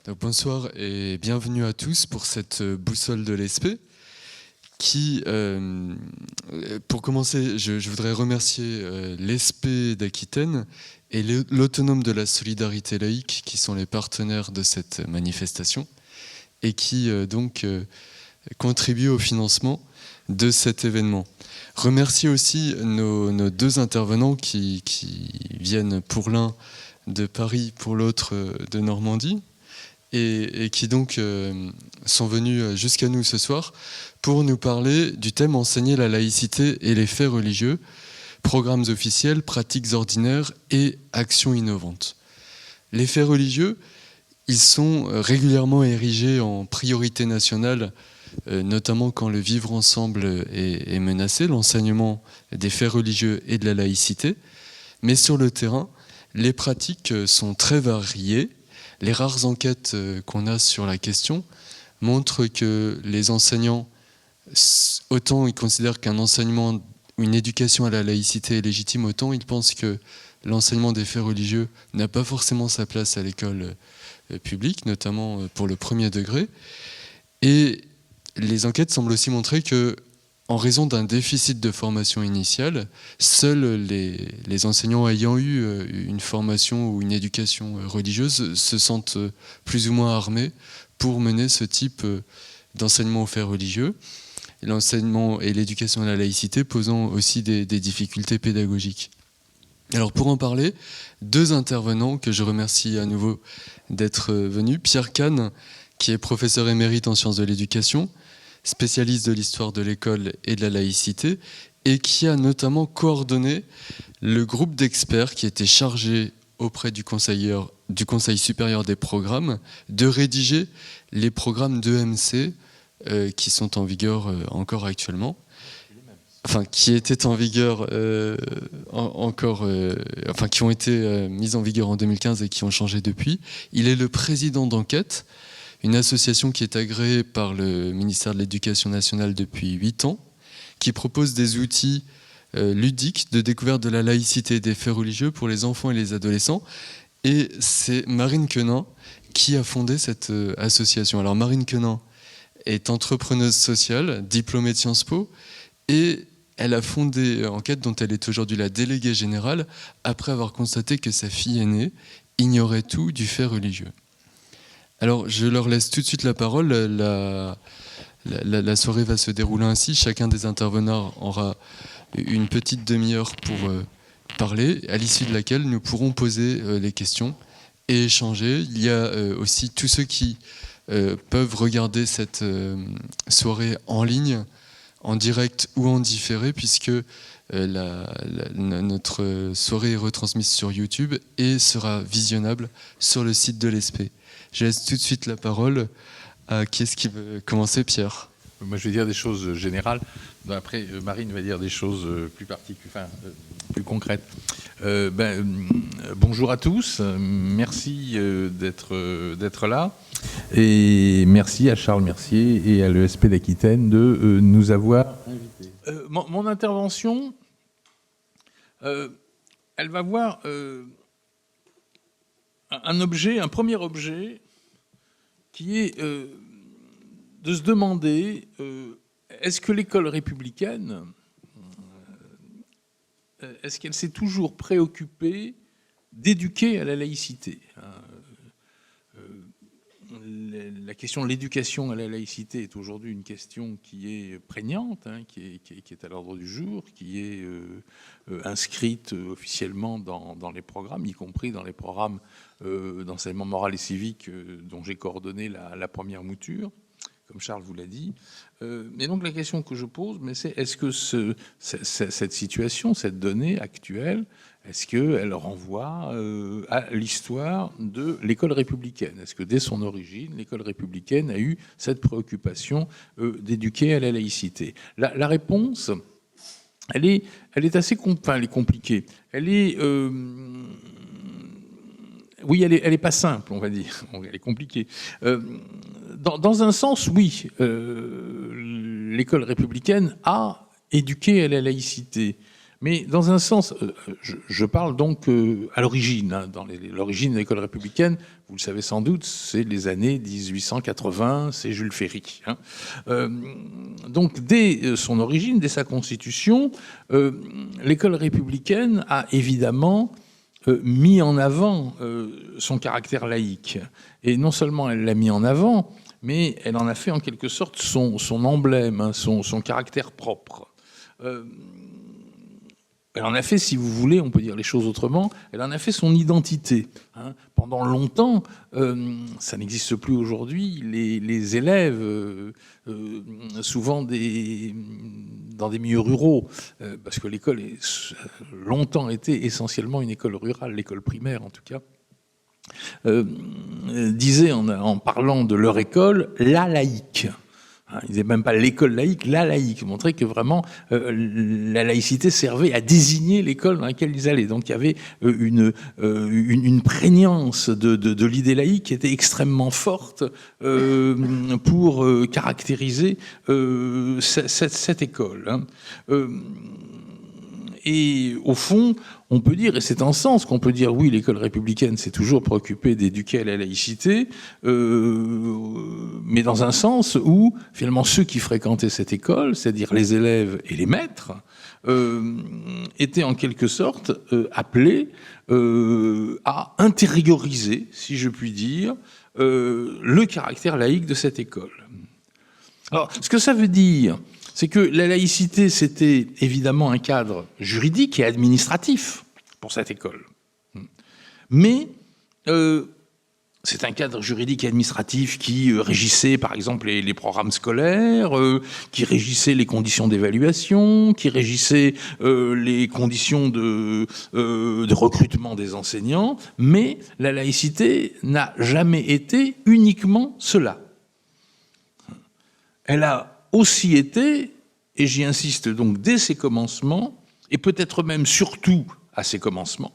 Donc, bonsoir et bienvenue à tous pour cette boussole de l'ESP qui, pour commencer, je voudrais remercier l'ESP d'Aquitaine et l'Autonome de la Solidarité Laïque qui sont les partenaires de cette manifestation et qui donc contribuent au financement de cet événement. Remercier aussi nos deux intervenants qui viennent pour l'un de Paris, pour l'autre de Normandie, et qui donc sont venus jusqu'à nous ce soir pour nous parler du thème « Enseigner la laïcité et les faits religieux, programmes officiels, pratiques ordinaires et actions innovantes ». Les faits religieux, ils sont régulièrement érigés en priorité nationale, notamment quand le vivre ensemble est menacé, l'enseignement des faits religieux et de la laïcité. Mais sur le terrain, les pratiques sont très variées. Les rares enquêtes qu'on a sur la question montrent que les enseignants, autant ils considèrent qu'un enseignement ou une éducation à la laïcité est légitime, autant ils pensent que l'enseignement des faits religieux n'a pas forcément sa place à l'école publique, notamment pour le premier degré. Et les enquêtes semblent aussi montrer que, en raison d'un déficit de formation initiale, seuls les enseignants ayant eu une formation ou une éducation religieuse se sentent plus ou moins armés pour mener ce type d'enseignement aux faits religieux. L'enseignement et l'éducation à la laïcité posant aussi des difficultés pédagogiques. Alors pour en parler, deux intervenants que je remercie à nouveau d'être venus. Pierre Kahn, qui est professeur émérite en sciences de l'éducation, spécialiste de l'histoire de l'école et de la laïcité, et qui a notamment coordonné le groupe d'experts qui était chargé auprès du Conseil supérieur des programmes de rédiger les programmes d'EMC qui sont en vigueur encore actuellement, enfin qui étaient en vigueur qui ont été mis en vigueur en 2015 et qui ont changé depuis. Il est le président d'Enquête, une association qui est agréée par le ministère de l'Éducation nationale depuis 8 ans, qui propose des outils ludiques de découverte de la laïcité et des faits religieux pour les enfants et les adolescents. Et c'est Marine Quenin qui a fondé cette association. Alors Marine Quenin est entrepreneuse sociale, diplômée de Sciences Po, et elle a fondé Enquête, dont elle est aujourd'hui la déléguée générale, après avoir constaté que sa fille aînée ignorait tout du fait religieux. Alors, je leur laisse tout de suite la parole. La soirée va se dérouler ainsi. Chacun des intervenants aura une petite demi-heure pour parler, à l'issue de laquelle nous pourrons poser les questions et échanger. Il y a aussi tous ceux qui peuvent regarder cette soirée en ligne, en direct ou en différé, puisque notre soirée est retransmise sur YouTube et sera visionnable sur le site de l'ESP. Je laisse tout de suite la parole à qui est-ce qui veut commencer, Pierre? Moi, je vais dire des choses générales. Après, Marine va dire des choses plus particulières, plus concrètes. Bonjour à tous. Merci d'être là. Et merci à Charles Mercier et à l'ESP d'Aquitaine de nous avoir invités. Mon intervention, elle va voir un premier objet qui est de se demander est-ce que l'école républicaine, est-ce qu'elle s'est toujours préoccupée d'éduquer à la laïcité? La question de l'éducation à la laïcité est aujourd'hui une question qui est prégnante, qui est à l'ordre du jour, qui est inscrite officiellement dans les programmes, y compris dans les programmes d'enseignement moral et civique dont j'ai coordonné la première mouture, comme Charles vous l'a dit. Et donc la question que je pose, c'est est-ce que cette situation, cette donnée actuelle, est-ce qu'elle renvoie à l'histoire de l'école républicaine? Est-ce que dès son origine, l'école républicaine a eu cette préoccupation d'éduquer à la laïcité? La réponse, elle est assez elle est compliquée. Elle est... oui, elle est pas simple, on va dire. Elle est compliquée. Dans un sens, oui, l'école républicaine a éduqué à la laïcité. Mais dans un sens, je parle donc à l'origine, hein, l'origine de l'école républicaine, vous le savez sans doute, c'est les années 1880, c'est Jules Ferry. Hein. Donc dès son origine, dès sa constitution, l'école républicaine a évidemment mis en avant son caractère laïque. Et non seulement elle l'a mis en avant, mais elle en a fait en quelque sorte son emblème, hein, son caractère propre. Elle en a fait, si vous voulez, on peut dire les choses autrement, elle en a fait son identité. Hein. Pendant longtemps, ça n'existe plus aujourd'hui, les élèves, souvent dans des milieux ruraux, parce que l'école a longtemps été essentiellement une école rurale, l'école primaire en tout cas, disaient en parlant de leur école, la laïque. Ils disaient même pas l'école laïque, la laïque. Ils montraient que vraiment la laïcité servait à désigner l'école dans laquelle ils allaient. Donc il y avait une prégnance de l'idée laïque qui était extrêmement forte pour caractériser cette école. Hein. Et au fond, on peut dire, et c'est en sens qu'on peut dire, oui, l'école républicaine s'est toujours préoccupée d'éduquer à la laïcité, mais dans un sens où, finalement, ceux qui fréquentaient cette école, c'est-à-dire les élèves et les maîtres, étaient en quelque sorte appelés à intérioriser, si je puis dire, le caractère laïque de cette école. Alors, ce que ça veut dire, c'est que la laïcité, c'était évidemment un cadre juridique et administratif pour cette école. Mais c'est un cadre juridique et administratif qui régissait, par exemple, les programmes scolaires, qui régissait les conditions d'évaluation, qui régissait les conditions de recrutement des enseignants. Mais la laïcité n'a jamais été uniquement cela. Elle a aussi été, et j'y insiste donc dès ses commencements, et peut-être même surtout à ses commencements,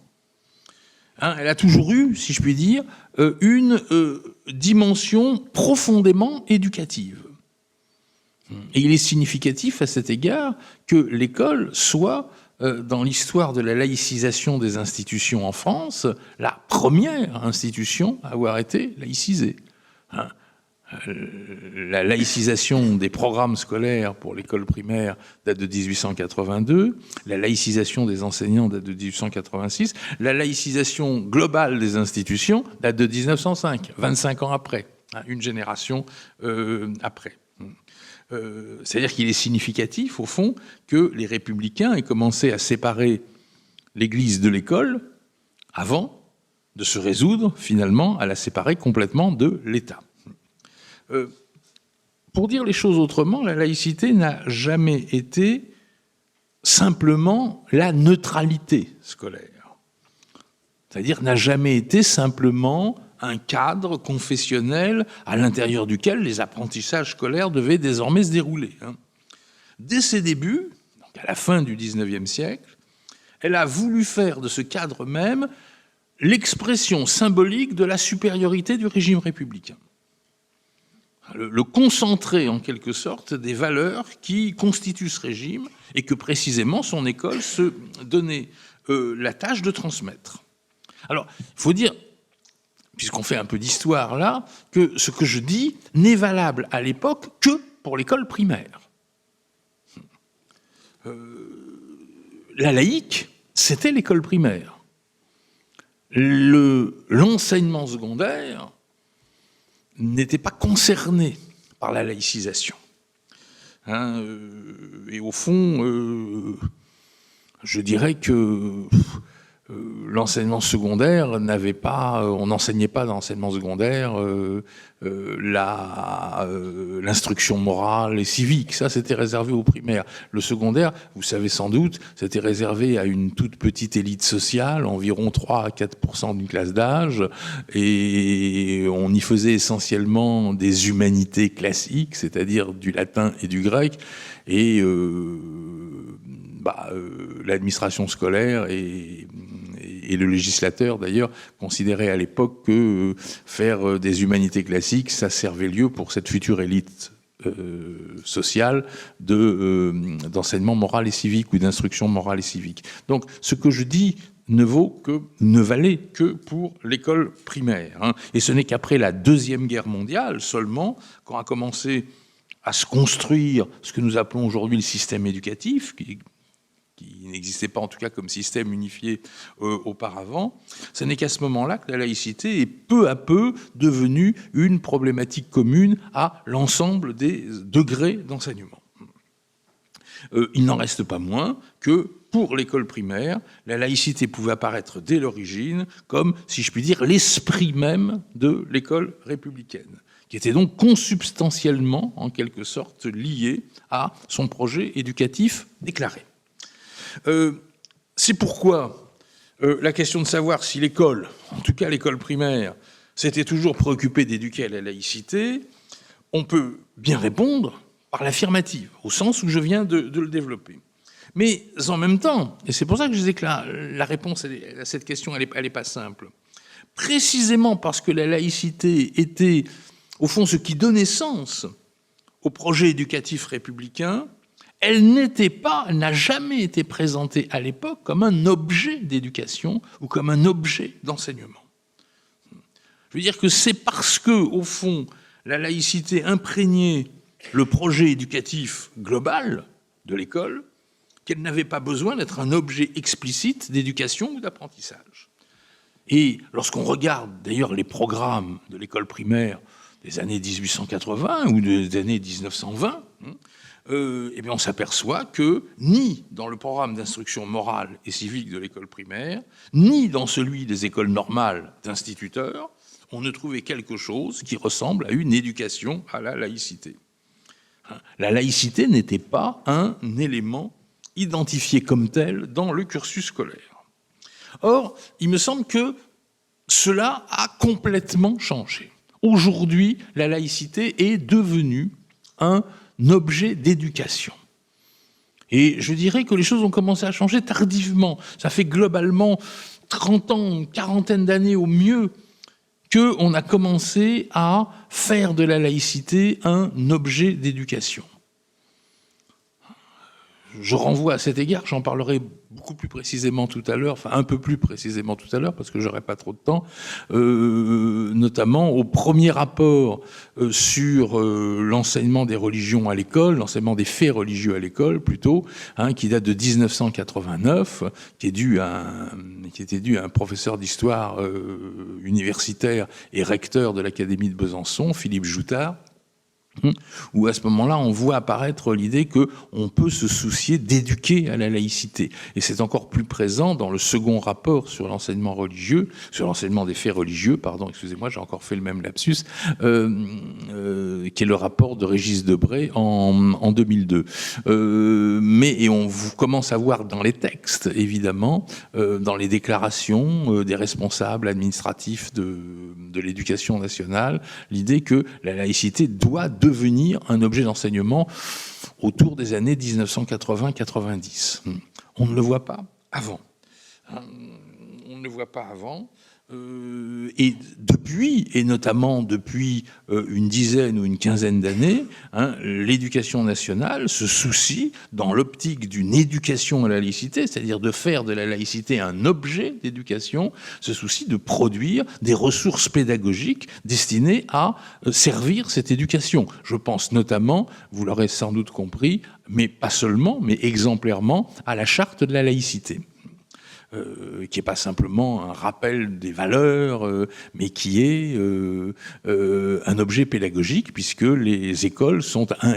hein, elle a toujours eu, si je puis dire, une dimension profondément éducative. Et il est significatif à cet égard que l'école soit, dans l'histoire de la laïcisation des institutions en France, la première institution à avoir été laïcisée. Hein. La laïcisation des programmes scolaires pour l'école primaire date de 1882, la laïcisation des enseignants date de 1886, la laïcisation globale des institutions date de 1905, 25 ans après, une génération après. C'est-à-dire qu'il est significatif, au fond, que les républicains aient commencé à séparer l'Église de l'école avant de se résoudre, finalement, à la séparer complètement de l'État. Pour dire les choses autrement, la laïcité n'a jamais été simplement la neutralité scolaire. C'est-à-dire n'a jamais été simplement un cadre confessionnel à l'intérieur duquel les apprentissages scolaires devaient désormais se dérouler. Dès ses débuts, donc à la fin du XIXe siècle, elle a voulu faire de ce cadre même l'expression symbolique de la supériorité du régime républicain. Le concentrer en quelque sorte des valeurs qui constituent ce régime et que précisément son école se donnait la tâche de transmettre. Alors, il faut dire, puisqu'on fait un peu d'histoire là, que ce que je dis n'est valable à l'époque que pour l'école primaire. La laïque, c'était l'école primaire. L'enseignement secondaire n'était pas concerné par la laïcisation. Hein, et au fond, je dirais que l'enseignement secondaire on n'enseignait pas dans l'enseignement secondaire l'instruction morale et civique. Ça, c'était réservé aux primaires. Le secondaire, vous savez sans doute, c'était réservé à une toute petite élite sociale, environ 3 à 4% d'une classe d'âge, et on y faisait essentiellement des humanités classiques, c'est-à-dire du latin et du grec, et l'administration scolaire et le législateur, d'ailleurs, considérait à l'époque que faire des humanités classiques, ça servait lieu pour cette future élite social d'enseignement moral et civique ou d'instruction morale et civique. Donc ce que je dis ne valait que pour l'école primaire. Hein. Et ce n'est qu'après la Deuxième Guerre mondiale seulement qu'on a commencé à se construire ce que nous appelons aujourd'hui le système éducatif, qui n'existait pas en tout cas comme système unifié auparavant. Ce n'est qu'à ce moment-là que la laïcité est peu à peu devenue une problématique commune à l'ensemble des degrés d'enseignement. Il n'en reste pas moins que pour l'école primaire, la laïcité pouvait apparaître dès l'origine comme, si je puis dire, l'esprit même de l'école républicaine, qui était donc consubstantiellement, en quelque sorte, lié à son projet éducatif déclaré. C'est pourquoi la question de savoir si l'école, en tout cas l'école primaire, s'était toujours préoccupée d'éduquer à la laïcité, on peut bien répondre par l'affirmative, au sens où je viens de le développer. Mais en même temps, et c'est pour ça que je disais que la réponse à cette question, elle n'est pas simple, précisément parce que la laïcité était, au fond, ce qui donnait sens au projet éducatif républicain, elle n'a jamais été présentée à l'époque comme un objet d'éducation ou comme un objet d'enseignement. Je veux dire que c'est parce que, au fond, la laïcité imprégnait le projet éducatif global de l'école qu'elle n'avait pas besoin d'être un objet explicite d'éducation ou d'apprentissage. Et lorsqu'on regarde d'ailleurs les programmes de l'école primaire des années 1880 ou des années 1920, eh bien on s'aperçoit que ni dans le programme d'instruction morale et civique de l'école primaire, ni dans celui des écoles normales d'instituteurs, on ne trouvait quelque chose qui ressemble à une éducation à la laïcité. La laïcité n'était pas un élément identifié comme tel dans le cursus scolaire. Or, il me semble que cela a complètement changé. Aujourd'hui, la laïcité est devenue un objet d'éducation. Et je dirais que les choses ont commencé à changer tardivement. Ça fait globalement 30 ans, une quarantaine d'années au mieux, qu'on a commencé à faire de la laïcité un objet d'éducation. Je renvoie à cet égard, j'en parlerai beaucoup plus précisément tout à l'heure, enfin un peu plus précisément tout à l'heure, parce que j'aurai pas trop de temps, notamment au premier rapport sur l'enseignement des religions à l'école, l'enseignement des faits religieux à l'école plutôt, qui date de 1989, qui était dû à un professeur d'histoire universitaire et recteur de l'Académie de Besançon, Philippe Joutard, où à ce moment-là, on voit apparaître l'idée qu'on peut se soucier d'éduquer à la laïcité. Et c'est encore plus présent dans le second rapport sur l'enseignement religieux, sur l'enseignement des faits religieux, pardon, excusez-moi, j'ai encore fait le même lapsus, qui est le rapport de Régis Debray en 2002. Et on commence à voir dans les textes, évidemment, dans les déclarations des responsables administratifs de l'éducation nationale, l'idée que la laïcité doit devenir un objet d'enseignement autour des années 1980-90. On ne le voit pas avant. On ne le voit pas avant. Et depuis, et notamment depuis une dizaine ou une quinzaine d'années, l'éducation nationale se soucie, dans l'optique d'une éducation à la laïcité, c'est-à-dire de faire de la laïcité un objet d'éducation, se soucie de produire des ressources pédagogiques destinées à servir cette éducation. Je pense notamment, vous l'aurez sans doute compris, mais pas seulement, mais exemplairement, à la charte de la laïcité. Qui n'est pas simplement un rappel des valeurs, mais qui est un objet pédagogique, puisque les écoles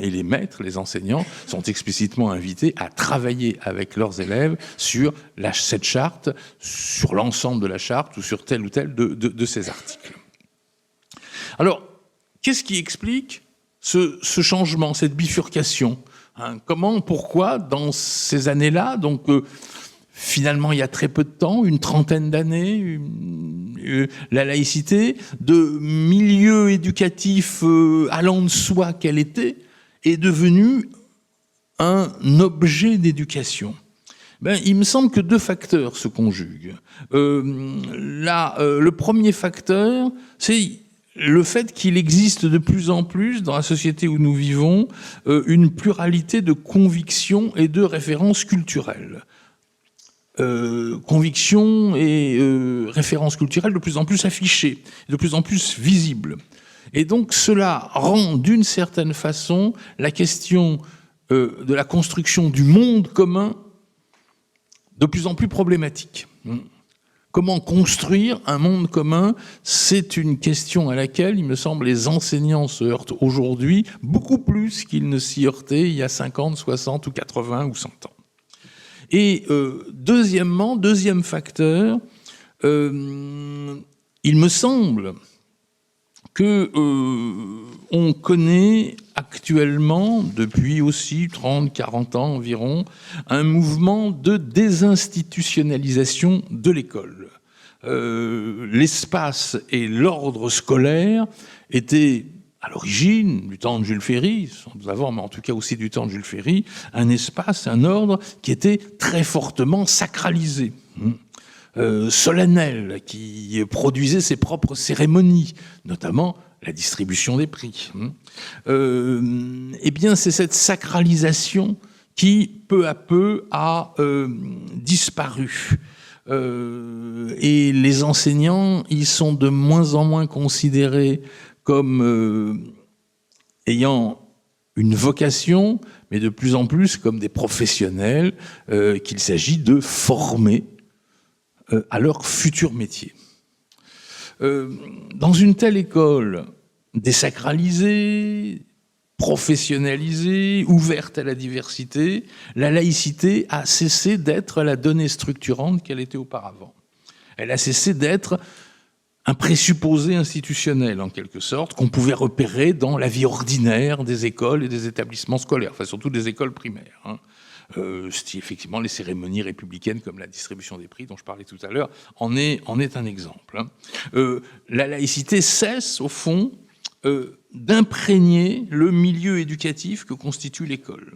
et les maîtres, les enseignants, sont explicitement invités à travailler avec leurs élèves sur cette charte, sur l'ensemble de la charte, ou sur tel ou tel de ces articles. Alors, qu'est-ce qui explique ce changement, cette bifurcation ? Pourquoi, dans ces années-là, donc... Finalement, il y a très peu de temps, une trentaine d'années, la laïcité, de milieu éducatif allant de soi qu'elle était, est devenue un objet d'éducation. Il me semble que deux facteurs se conjuguent. Le premier facteur, c'est le fait qu'il existe de plus en plus, dans la société où nous vivons, une pluralité de convictions et de références culturelles. Convictions et références culturelles de plus en plus affichées, de plus en plus visibles. Et donc cela rend d'une certaine façon la question de la construction du monde commun de plus en plus problématique. Comment construire un monde commun? C'est une question à laquelle, il me semble, les enseignants se heurtent aujourd'hui beaucoup plus qu'ils ne s'y heurtaient il y a 50, 60 ou 80 ou 100 ans. Et deuxièmement, deuxième facteur, il me semble que on connaît actuellement, depuis aussi 30, 40 ans environ, un mouvement de désinstitutionnalisation de l'école. L'espace et l'ordre scolaire étaient, à l'origine, du temps de Jules Ferry, sans doute avant, mais en tout cas aussi du temps de Jules Ferry, un espace, un ordre qui était très fortement sacralisé. Solennel, qui produisait ses propres cérémonies, notamment la distribution des prix. Eh bien, c'est cette sacralisation qui, peu à peu, a disparu. Et les enseignants, ils sont de moins en moins considérés comme ayant une vocation, mais de plus en plus comme des professionnels qu'il s'agit de former à leur futur métier. Dans une telle école désacralisée, professionnalisée, ouverte à la diversité, la laïcité a cessé d'être la donnée structurante qu'elle était auparavant. Elle a cessé d'être un présupposé institutionnel, en quelque sorte, qu'on pouvait repérer dans la vie ordinaire des écoles et des établissements scolaires, enfin surtout des écoles primaires. Effectivement, les cérémonies républicaines comme la distribution des prix dont je parlais tout à l'heure en est un exemple. La laïcité cesse, au fond, d'imprégner le milieu éducatif que constitue l'école.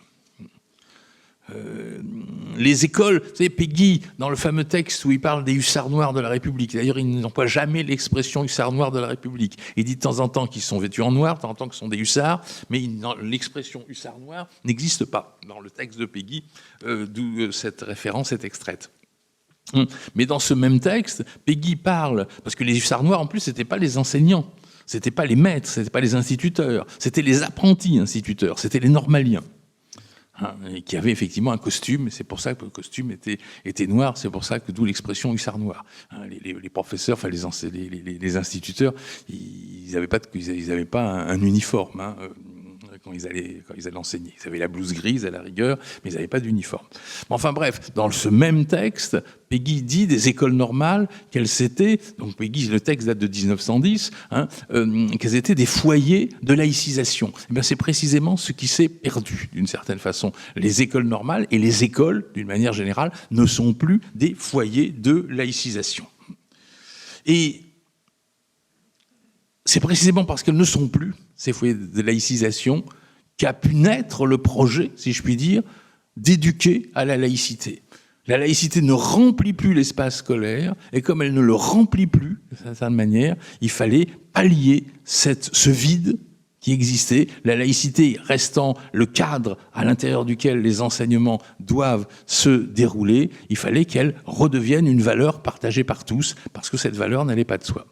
Les écoles, vous savez, Péguy, dans le fameux texte où il parle des hussards noirs de la République, d'ailleurs ils n'emploient jamais l'expression hussards noirs de la République. Il dit de temps en temps qu'ils sont vêtus en noir, de temps en temps qu'ils sont des hussards, mais l'expression hussards noirs n'existe pas dans le texte de Péguy, d'où cette référence est extraite. Mais dans ce même texte, Péguy parle, parce que les hussards noirs en plus c'était pas les enseignants, c'était pas les maîtres, c'était pas les instituteurs, c'était les apprentis instituteurs, c'était les normaliens. Qui avait effectivement un costume, et c'est pour ça que le costume était noir, c'est pour ça que d'où l'expression hussard noir. Les professeurs, enfin les instituteurs, ils n'avaient pas un uniforme quand ils allaient enseigner. Ils avaient la blouse grise à la rigueur, mais ils n'avaient pas d'uniforme. Enfin bref, dans ce même texte, Péguy dit des écoles normales qu'elles étaient, donc Péguy, le texte date de 1910, qu'elles étaient des foyers de laïcisation. Et bien c'est précisément ce qui s'est perdu d'une certaine façon. Les écoles normales et les écoles, d'une manière générale, ne sont plus des foyers de laïcisation. Et c'est précisément parce qu'elles ne sont plus ces foyers de laïcisation qu'a pu naître le projet, si je puis dire, d'éduquer à la laïcité. La laïcité ne remplit plus l'espace scolaire, et comme elle ne le remplit plus, d'une certaine manière, il fallait pallier ce vide qui existait, la laïcité restant le cadre à l'intérieur duquel les enseignements doivent se dérouler, il fallait qu'elle redevienne une valeur partagée par tous, parce que cette valeur n'allait pas de soi.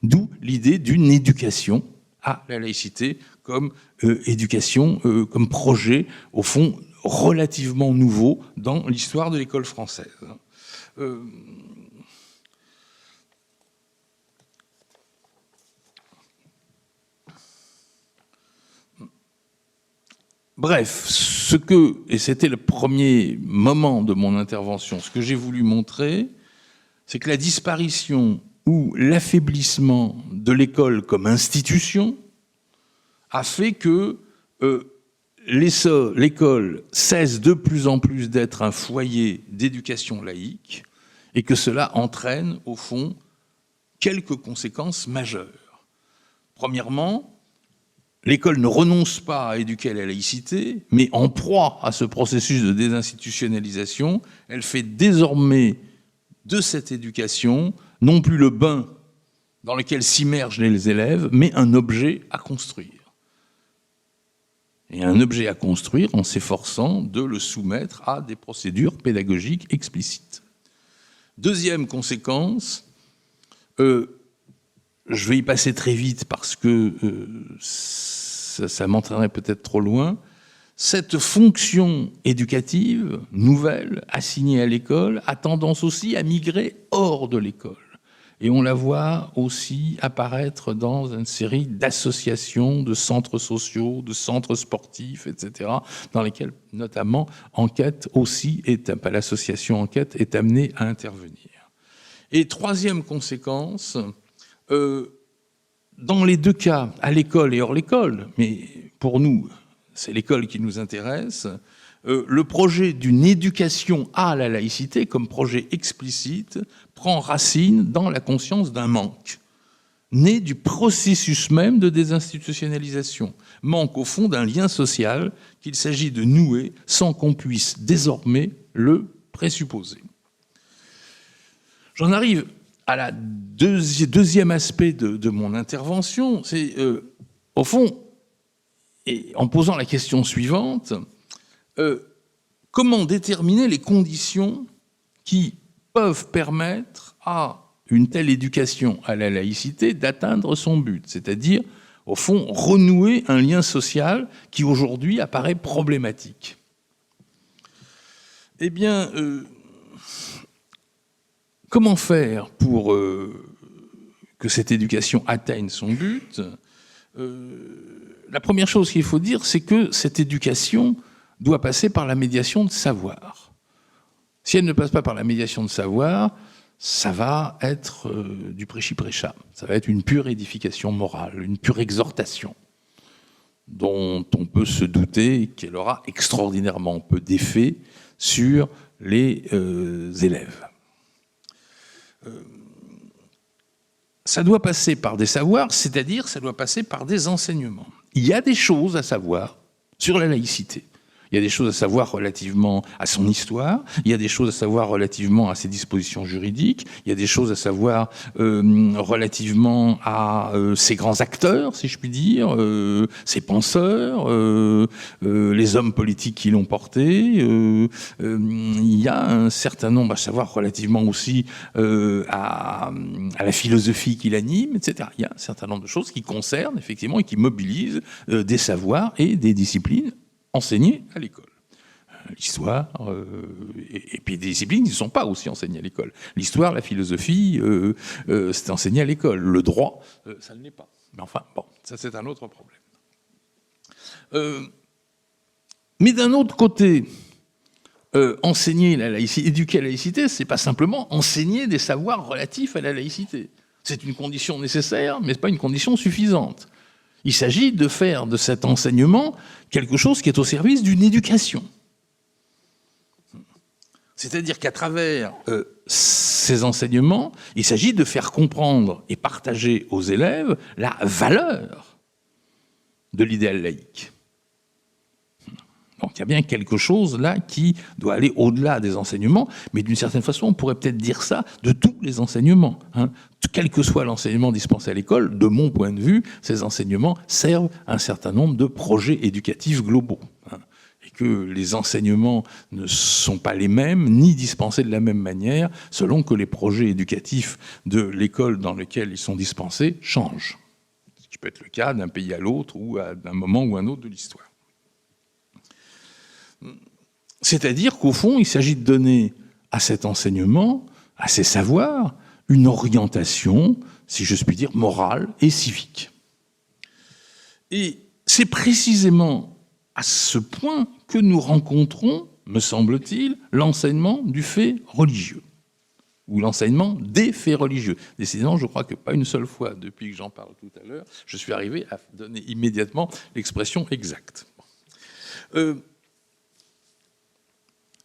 D'où l'idée d'une éducation à la laïcité comme éducation, comme projet, au fond, relativement nouveau dans l'histoire de l'école française. Bref, et c'était le premier moment de mon intervention, ce que j'ai voulu montrer, c'est que la disparition ou l'affaiblissement de l'école comme institution a fait que l'école cesse de plus en plus d'être un foyer d'éducation laïque et que cela entraîne, au fond, quelques conséquences majeures. Premièrement, l'école ne renonce pas à éduquer à la laïcité, mais en proie à ce processus de désinstitutionnalisation, elle fait désormais de cette éducation non plus le bain dans lequel s'immergent les élèves, mais un objet à construire. Et un objet à construire en s'efforçant de le soumettre à des procédures pédagogiques explicites. Deuxième conséquence, je vais y passer très vite parce que ça m'entraînerait peut-être trop loin. Cette fonction éducative nouvelle assignée à l'école a tendance aussi à migrer hors de l'école. Et on la voit aussi apparaître dans une série d'associations, de centres sociaux, de centres sportifs, etc., dans lesquels, notamment, Enquête aussi, l'association Enquête est amenée à intervenir. Et troisième conséquence, dans les deux cas, à l'école et hors l'école, mais pour nous, c'est l'école qui nous intéresse, le projet d'une éducation à la laïcité, comme projet explicite, prend racine dans la conscience d'un manque, né du processus même de désinstitutionnalisation, manque au fond d'un lien social qu'il s'agit de nouer sans qu'on puisse désormais le présupposer. J'en arrive à la deuxième aspect de mon intervention, c'est au fond, et en posant la question suivante, comment déterminer les conditions qui peuvent permettre à une telle éducation à la laïcité d'atteindre son but, c'est-à-dire, au fond, renouer un lien social qui aujourd'hui apparaît problématique. Eh bien, comment faire pour que cette éducation atteigne son but ? La première chose qu'il faut dire, c'est que cette éducation doit passer par la médiation de savoir. Si elle ne passe pas par la médiation de savoir, ça va être du prêchi-prêcha. Ça va être une pure édification morale, une pure exhortation, dont on peut se douter qu'elle aura extraordinairement peu d'effet sur les élèves. Ça doit passer par des savoirs, c'est-à-dire ça doit passer par des enseignements. Il y a des choses à savoir sur la laïcité. Il y a des choses à savoir relativement à son histoire, il y a des choses à savoir relativement à ses dispositions juridiques, il y a des choses à savoir relativement à ses grands acteurs, si je puis dire, ses penseurs, les hommes politiques qui l'ont porté. Il y a un certain nombre à savoir relativement aussi à la philosophie qui l'anime, etc. Il y a un certain nombre de choses qui concernent effectivement et qui mobilisent des savoirs et des disciplines enseignées à l'école. L'histoire, et puis des disciplines qui ne sont pas aussi enseignées à l'école. L'histoire, la philosophie, c'est enseigné à l'école. Le droit, ça ne l'est pas. Mais enfin, bon, ça c'est un autre problème. Mais d'un autre côté, enseigner la laïcité, éduquer à la laïcité, c'est pas simplement enseigner des savoirs relatifs à la laïcité. C'est une condition nécessaire, mais ce n'est pas une condition suffisante. Il s'agit de faire de cet enseignement quelque chose qui est au service d'une éducation. C'est-à-dire qu'à travers ces enseignements, il s'agit de faire comprendre et partager aux élèves la valeur de l'idéal laïque. Donc il y a bien quelque chose là qui doit aller au-delà des enseignements, mais d'une certaine façon, on pourrait peut-être dire ça de tous les enseignements. Quel que soit l'enseignement dispensé à l'école, de mon point de vue, ces enseignements servent à un certain nombre de projets éducatifs globaux. Et que les enseignements ne sont pas les mêmes, ni dispensés de la même manière, selon que les projets éducatifs de l'école dans lequel ils sont dispensés changent. Ce qui peut être le cas d'un pays à l'autre ou d'un moment ou un autre de l'histoire. C'est-à-dire qu'au fond, il s'agit de donner à cet enseignement, à ces savoirs, une orientation, si je puis dire, morale et civique. Et c'est précisément à ce point que nous rencontrons, me semble-t-il, l'enseignement du fait religieux, ou l'enseignement des faits religieux. Décidément, je crois que pas une seule fois, depuis que j'en parle tout à l'heure, je suis arrivé à donner immédiatement l'expression exacte.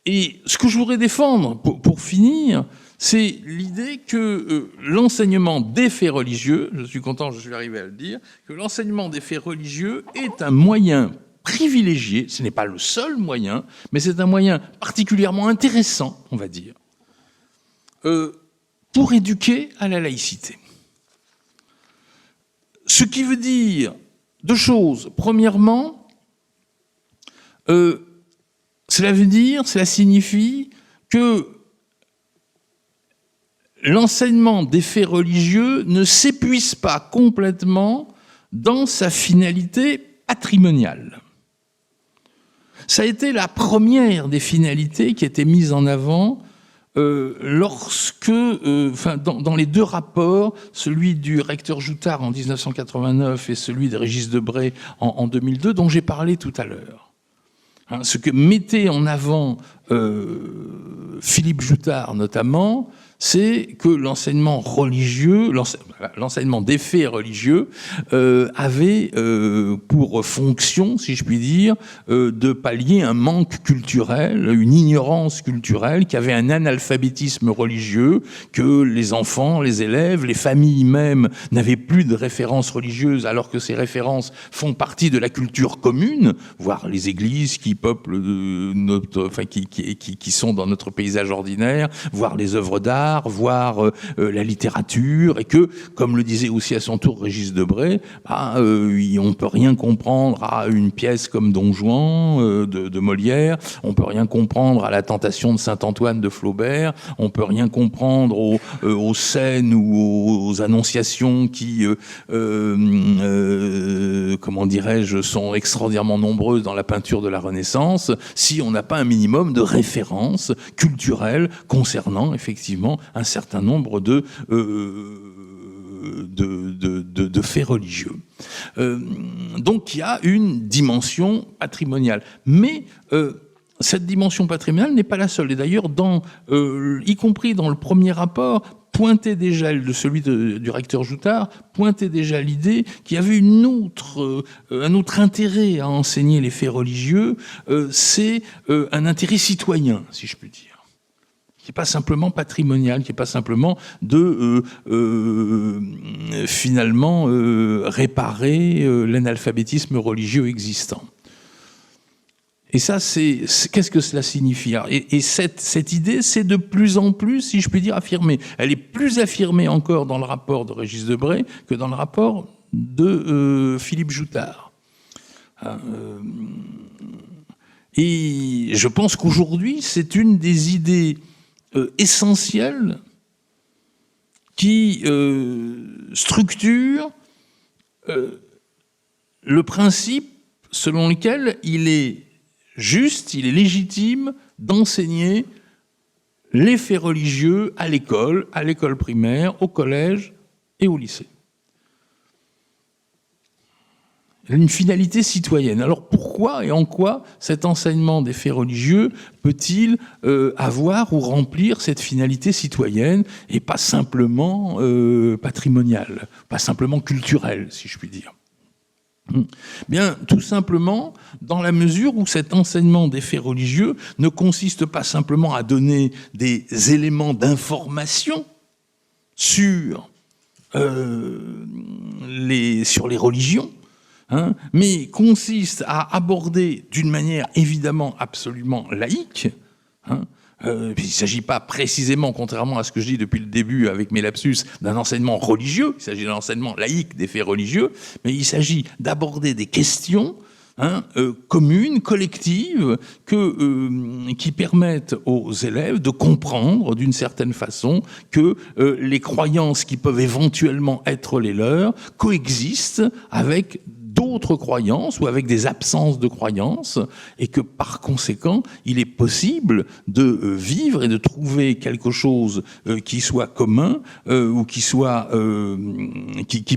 Et ce que je voudrais défendre, pour finir, c'est l'idée que l'enseignement des faits religieux, je suis content, je suis arrivé à le dire, que l'enseignement des faits religieux est un moyen privilégié, ce n'est pas le seul moyen, mais c'est un moyen particulièrement intéressant, on va dire, pour éduquer à la laïcité. Ce qui veut dire deux choses. Premièrement, cela signifie que l'enseignement des faits religieux ne s'épuise pas complètement dans sa finalité patrimoniale. Ça a été la première des finalités qui a été mise en avant lorsque, dans les deux rapports, celui du recteur Joutard en 1989 et celui de Régis Debray en 2002, dont j'ai parlé tout à l'heure. Ce que mettait en avant Philippe Joutard notamment, c'est que l'enseignement religieux, l'enseignement des faits religieux avait pour fonction, si je puis dire, de pallier un manque culturel, une ignorance culturelle, qu'il y avait un analphabétisme religieux, que les enfants, les élèves, les familles même n'avaient plus de références religieuses, alors que ces références font partie de la culture commune, voire les églises qui peuplent qui sont dans notre paysage ordinaire, voire les œuvres d'art, voire la littérature, et que, comme le disait aussi à son tour Régis Debray, on ne peut rien comprendre à une pièce comme Don Juan de Molière, on ne peut rien comprendre à la Tentation de Saint-Antoine de Flaubert, on ne peut rien comprendre aux scènes ou aux annonciations qui, comment dirais-je, sont extraordinairement nombreuses dans la peinture de la Renaissance, si on n'a pas un minimum de références culturelles concernant effectivement un certain nombre de faits religieux. Donc il y a une dimension patrimoniale. Mais cette dimension patrimoniale n'est pas la seule. Et d'ailleurs, y compris dans le premier rapport, pointait déjà, celui du recteur Joutard, pointait déjà l'idée qu'il y avait un autre intérêt à enseigner les faits religieux, c'est un intérêt citoyen, si je puis dire, qui n'est pas simplement patrimonial, qui n'est pas simplement de finalement réparer l'analphabétisme religieux existant. Et ça, qu'est-ce que cela signifie? Et cette idée, c'est de plus en plus, si je puis dire, affirmée. Elle est plus affirmée encore dans le rapport de Régis Debray que dans le rapport de Philippe Joutard. Et je pense qu'aujourd'hui, c'est une des idées essentielles qui structure le principe selon lequel il est juste, il est légitime d'enseigner les faits religieux à l'école primaire, au collège et au lycée. Une finalité citoyenne. Alors pourquoi et en quoi cet enseignement des faits religieux peut-il avoir ou remplir cette finalité citoyenne et pas simplement patrimoniale, pas simplement culturelle, si je puis dire? Bien, tout simplement, dans la mesure où cet enseignement des faits religieux ne consiste pas simplement à donner des éléments d'information sur les religions, mais consiste à aborder d'une manière évidemment absolument laïque. Il ne s'agit pas précisément, contrairement à ce que je dis depuis le début avec mes lapsus, d'un enseignement religieux, il s'agit d'un enseignement laïque des faits religieux, mais il s'agit d'aborder des questions communes, collectives, qui permettent aux élèves de comprendre d'une certaine façon que les croyances qui peuvent éventuellement être les leurs coexistent avec d'autres croyances ou avec des absences de croyances, et que par conséquent, il est possible de vivre et de trouver quelque chose qui soit commun ou qui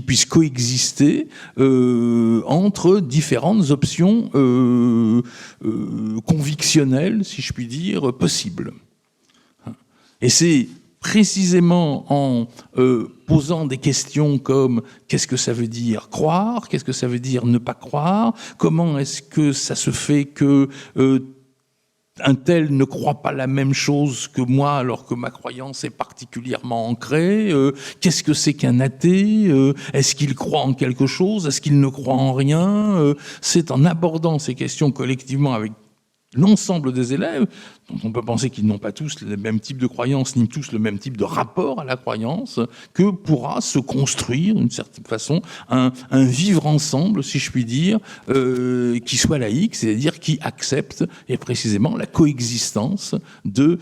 puisse coexister entre différentes options convictionnelles, si je puis dire, possibles. Et c'est précisément en posant des questions comme qu'est-ce que ça veut dire croire, qu'est-ce que ça veut dire ne pas croire, comment est-ce que ça se fait que un tel ne croit pas la même chose que moi alors que ma croyance est particulièrement ancrée, qu'est-ce que c'est qu'un athée, est-ce qu'il croit en quelque chose, est-ce qu'il ne croit en rien, c'est en abordant ces questions collectivement avec l'ensemble des élèves, dont on peut penser qu'ils n'ont pas tous le même type de croyance, ni tous le même type de rapport à la croyance, que pourra se construire, d'une certaine façon, un vivre ensemble, si je puis dire, qui soit laïque, c'est-à-dire qui accepte, et précisément, la coexistence de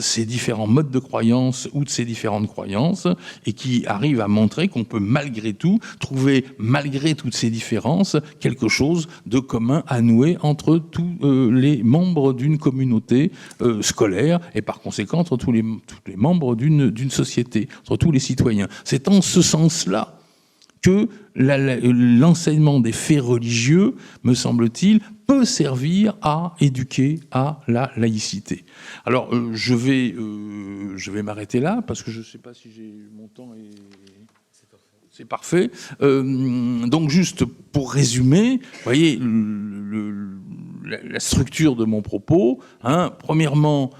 ces différents modes de croyance ou de ces différentes croyances, et qui arrive à montrer qu'on peut malgré tout trouver, malgré toutes ces différences, quelque chose de commun à nouer entre tous les membres d'une communauté scolaire et par conséquent entre tous les membres d'une société, entre tous les citoyens. C'est en ce sens-là que l'enseignement des faits religieux, me semble-t-il, peut servir à éduquer à la laïcité. Alors, je vais m'arrêter là, parce que je ne sais pas si mon temps est... C'est parfait. Donc, juste pour résumer, vous voyez, la structure de mon propos, hein, premièrement,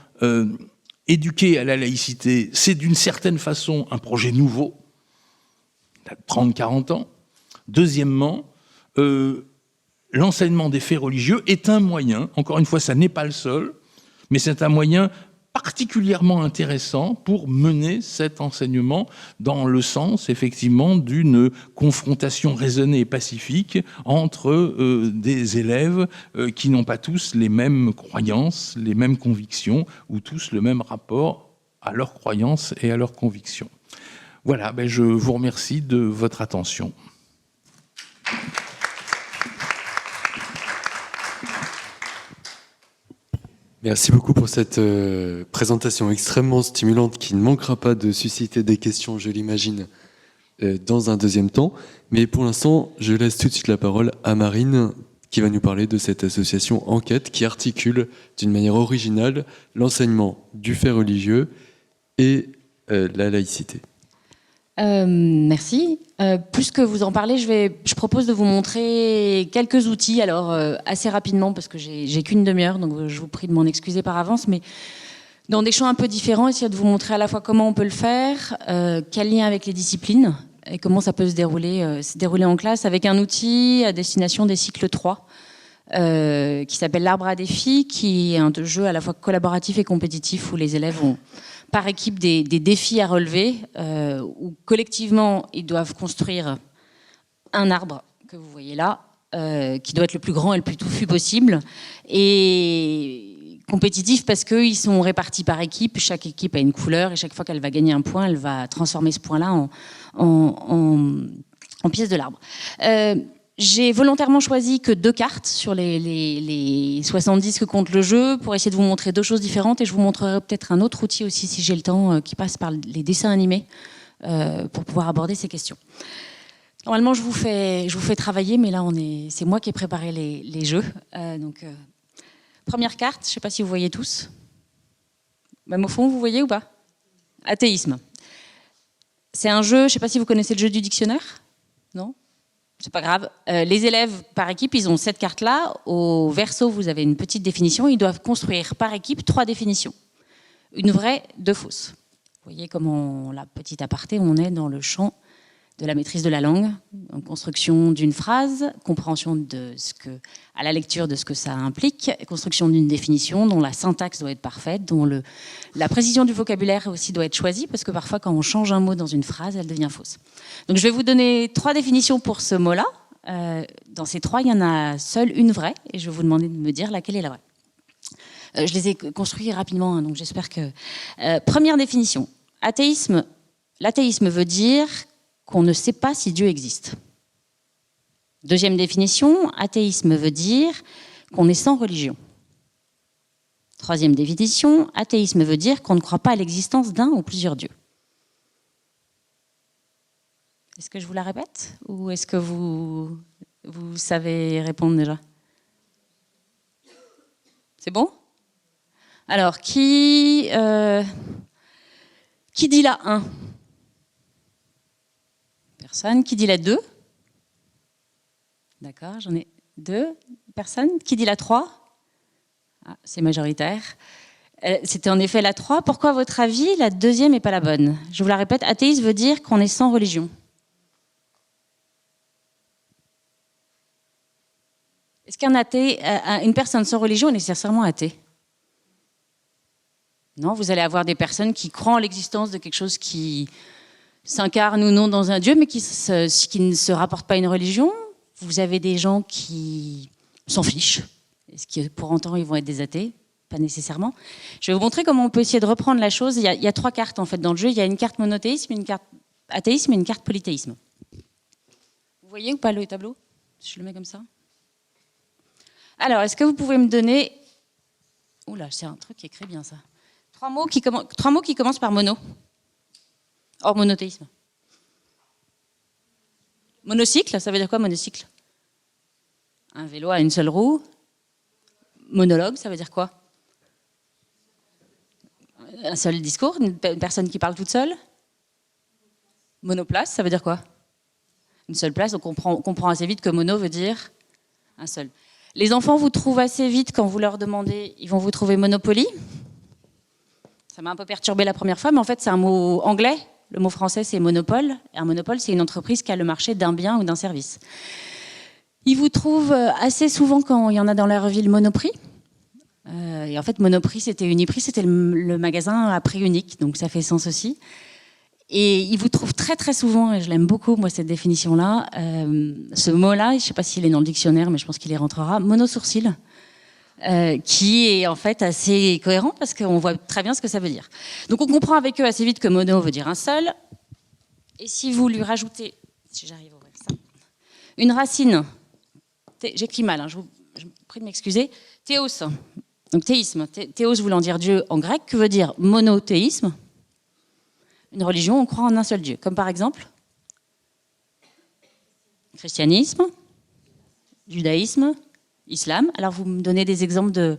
éduquer à la laïcité, c'est d'une certaine façon un projet nouveau, il y a 30-40 ans. Deuxièmement, l'enseignement des faits religieux est un moyen, encore une fois, ça n'est pas le seul, mais c'est un moyen particulièrement intéressant pour mener cet enseignement dans le sens, effectivement, d'une confrontation raisonnée et pacifique entre des élèves qui n'ont pas tous les mêmes croyances, les mêmes convictions, ou tous le même rapport à leurs croyances et à leurs convictions. Voilà, je vous remercie de votre attention. Merci beaucoup pour cette présentation extrêmement stimulante qui ne manquera pas de susciter des questions, je l'imagine, dans un deuxième temps. Mais pour l'instant, je laisse tout de suite la parole à Marine qui va nous parler de cette association Enquête qui articule d'une manière originale l'enseignement du fait religieux et la laïcité. Merci. Plus que vous en parlez, je propose de vous montrer quelques outils, alors assez rapidement parce que j'ai qu'une demi-heure, donc je vous prie de m'en excuser par avance, mais dans des champs un peu différents, essayer de vous montrer à la fois comment on peut le faire, quel lien avec les disciplines et comment ça peut se dérouler en classe avec un outil à destination des cycles 3 qui s'appelle l'Arbre à défis, qui est un jeu à la fois collaboratif et compétitif où les élèves ont par équipe des défis à relever, où collectivement, ils doivent construire un arbre que vous voyez là, qui doit être le plus grand et le plus touffu possible, et compétitif parce qu'ils sont répartis par équipe, chaque équipe a une couleur, et chaque fois qu'elle va gagner un point, elle va transformer ce point-là en pièce de l'arbre. J'ai volontairement choisi que 2 cartes sur les 70 que compte le jeu pour essayer de vous montrer 2 choses différentes, et je vous montrerai peut-être un autre outil aussi si j'ai le temps qui passe par les dessins animés pour pouvoir aborder ces questions. Normalement je vous fais travailler, mais là c'est moi qui ai préparé les jeux. Première carte, je ne sais pas si vous voyez tous. Même au fond, vous voyez ou pas? Athéisme. C'est un jeu, je ne sais pas si vous connaissez le jeu du dictionnaire? Non? C'est pas grave. Les élèves, par équipe, ils ont cette carte-là. Au verso, vous avez une petite définition. Ils doivent construire par équipe 3 définitions. Une vraie, 2 fausses. Vous voyez comment, la petite aparté, on est dans le champ de la maîtrise de la langue, en construction d'une phrase, compréhension à la lecture de ce que ça implique, construction d'une définition dont la syntaxe doit être parfaite, dont la précision du vocabulaire aussi doit être choisie, parce que parfois quand on change un mot dans une phrase, elle devient fausse. Donc je vais vous donner 3 définitions pour ce mot-là. Dans ces 3, il y en a seule une vraie, et je vais vous demander de me dire laquelle est la vraie. Je les ai construits rapidement, hein, donc j'espère que... première définition, athéisme. L'athéisme veut dire qu'on ne sait pas si Dieu existe. Deuxième définition, athéisme veut dire qu'on est sans religion. Troisième définition, athéisme veut dire qu'on ne croit pas à l'existence d'un ou plusieurs dieux. Est-ce que je vous la répète ou est-ce que vous savez répondre déjà? C'est bon? Alors, qui dit la 1? Personne. Qui dit la 2? D'accord, j'en ai 2 personnes. Qui dit la 3? Ah, c'est majoritaire. C'était en effet la 3. Pourquoi, à votre avis, la deuxième n'est pas la bonne? Je vous la répète, athéiste veut dire qu'on est sans religion. Est-ce qu'un athée, une personne sans religion est nécessairement athée? Non, vous allez avoir des personnes qui croient en l'existence de quelque chose qui s'incarne ou non dans un Dieu, mais qui ne se rapporte pas à une religion. Vous avez des gens qui s'en fichent, ce qui pour autant ils vont être des athées, pas nécessairement. Je vais vous montrer comment on peut essayer de reprendre la chose. Il y a 3 cartes en fait dans le jeu. Il y a une carte monothéisme, une carte athéisme et une carte polythéisme. Vous voyez ou pas le tableau? Je le mets comme ça. Alors, est-ce que vous pouvez me donner... Oula, c'est un truc qui écrit bien ça. 3 mots qui commencent par mono. Hors monothéisme. Monocycle, ça veut dire quoi monocycle? Un vélo à une seule roue. Monologue, ça veut dire quoi? Un seul discours, une personne qui parle toute seule. Monoplace, ça veut dire quoi? Une seule place, donc on comprend assez vite que mono veut dire un seul. Les enfants vous trouvent assez vite quand vous leur demandez, ils vont vous trouver Monopoly. Ça m'a un peu perturbé la première fois, mais en fait c'est un mot anglais. Le mot français, c'est monopole. Et un monopole, c'est une entreprise qui a le marché d'un bien ou d'un service. Ils vous trouvent assez souvent, quand il y en a dans leur ville, Monoprix. Et en fait, Monoprix, c'était Uniprix, c'était le magasin à prix unique. Donc ça fait sens aussi. Et ils vous trouvent très très souvent, et je l'aime beaucoup, moi, cette définition-là, ce mot-là, je ne sais pas s'il est dans le dictionnaire, mais je pense qu'il y rentrera, monosourcil. Qui est en fait assez cohérent parce qu'on voit très bien ce que ça veut dire. Donc on comprend avec eux assez vite que mono veut dire un seul. Et si vous lui rajoutez, si j'arrive à ouvrir ça, une racine, j'écris mal, je vous prie de m'excuser, théos, donc théisme, théos voulant dire Dieu en grec, que veut dire monothéisme? Une religion, on croit en un seul Dieu, comme par exemple christianisme, judaïsme, islam. Alors, vous me donnez des exemples de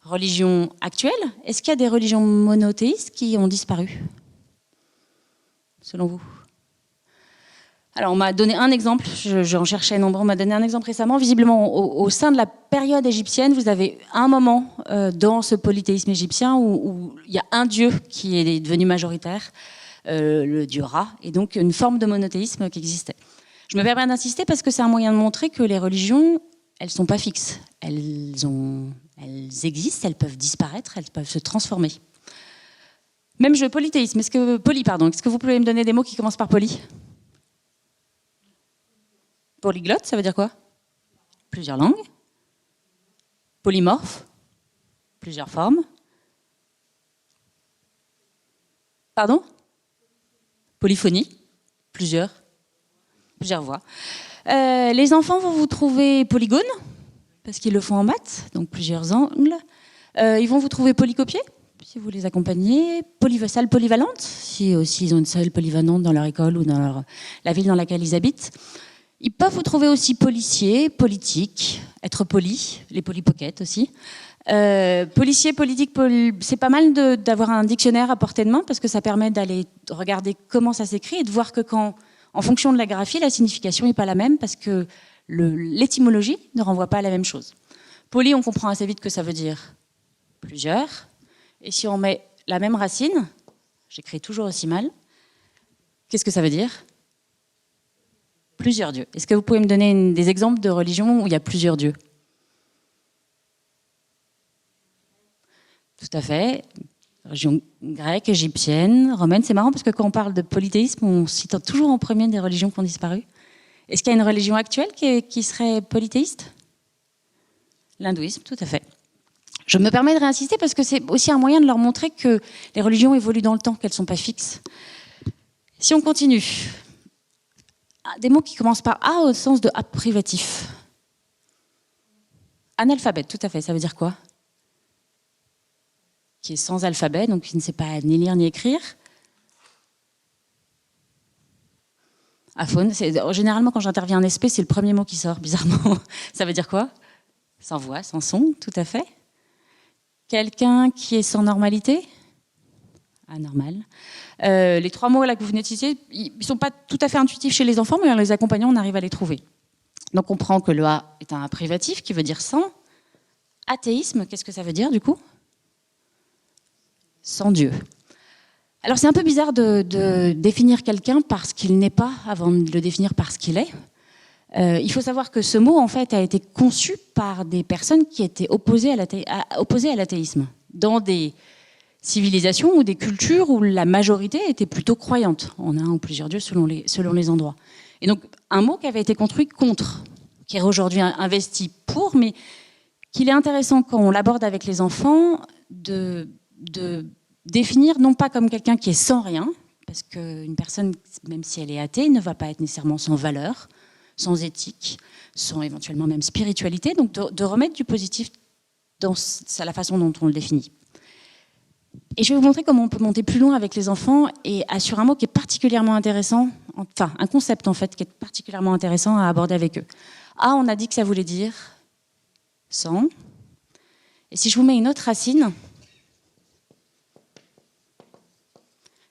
religions actuelles. Est-ce qu'il y a des religions monothéistes qui ont disparu, selon vous? Alors, on m'a donné un exemple, j'en cherchais nombreux, on m'a donné un exemple récemment. Visiblement, au sein de la période égyptienne, vous avez un moment dans ce polythéisme égyptien où il y a un dieu qui est devenu majoritaire, le dieu Ra, et donc une forme de monothéisme qui existait. Je me permets d'insister parce que c'est un moyen de montrer que les religions, elles ne sont pas fixes. Elles existent, elles peuvent disparaître, elles peuvent se transformer. Même jeu, polythéisme. Est-ce que vous pouvez me donner des mots qui commencent par poly? Polyglotte, ça veut dire quoi? Plusieurs langues. Polymorphe, plusieurs formes. Pardon? Polyphonie, plusieurs voix. Les enfants vont vous trouver polygone, parce qu'ils le font en maths, donc plusieurs angles. Ils vont vous trouver polycopier, si vous les accompagnez. Salle polyvalente, si aussi ils ont une salle polyvalente dans leur école ou dans la ville dans laquelle ils habitent. Ils peuvent vous trouver aussi policier, politique, être poli, les polypockets aussi. Policier, politique, c'est pas mal d'avoir un dictionnaire à portée de main parce que ça permet d'aller regarder comment ça s'écrit et de voir que en fonction de la graphie, la signification n'est pas la même parce que l'étymologie ne renvoie pas à la même chose. Poly, on comprend assez vite que ça veut dire plusieurs. Et si on met la même racine, j'écris toujours aussi mal, qu'est-ce que ça veut dire? Plusieurs dieux. Est-ce que vous pouvez me donner des exemples de religions où il y a plusieurs dieux? Tout à fait. Religion grecque, égyptienne, romaine. C'est marrant parce que quand on parle de polythéisme, on cite toujours en premier des religions qui ont disparu. Est-ce qu'il y a une religion actuelle qui serait polythéiste? L'hindouisme, tout à fait. Je me permets de réinsister parce que c'est aussi un moyen de leur montrer que les religions évoluent dans le temps, qu'elles ne sont pas fixes. Si on continue, des mots qui commencent par A au sens de A privatif. Analphabète, tout à fait, ça veut dire quoi? Qui est sans alphabet, donc qui ne sait pas ni lire ni écrire. Aphone, généralement quand j'interviens en SP, c'est le premier mot qui sort, bizarrement. Ça veut dire quoi? Sans voix, sans son, tout à fait. Quelqu'un qui est sans normalité? Anormal. Les 3 mots là que vous venez de citer, ils ne sont pas tout à fait intuitifs chez les enfants, mais en les accompagnant, on arrive à les trouver. Donc on comprend que le A est un privatif qui veut dire sans. Athéisme, qu'est-ce que ça veut dire du coup? Sans Dieu. Alors c'est un peu bizarre de définir quelqu'un parce qu'il n'est pas, avant de le définir par ce qu'il est. Il faut savoir que ce mot en fait a été conçu par des personnes qui étaient opposées à l'athéisme, dans des civilisations ou des cultures où la majorité était plutôt croyante, en un ou plusieurs dieux selon les endroits. Et donc, un mot qui avait été construit contre, qui est aujourd'hui investi pour, mais qu'il est intéressant quand on l'aborde avec les enfants de définir non pas comme quelqu'un qui est sans rien, parce qu'une personne, même si elle est athée, ne va pas être nécessairement sans valeur, sans éthique, sans éventuellement même spiritualité, donc de remettre du positif dans la façon dont on le définit. Et je vais vous montrer comment on peut monter plus loin avec les enfants et sur un mot qui est particulièrement intéressant, enfin un concept en fait qui est particulièrement intéressant à aborder avec eux. Ah, on a dit que ça voulait dire sans. Et si je vous mets une autre racine,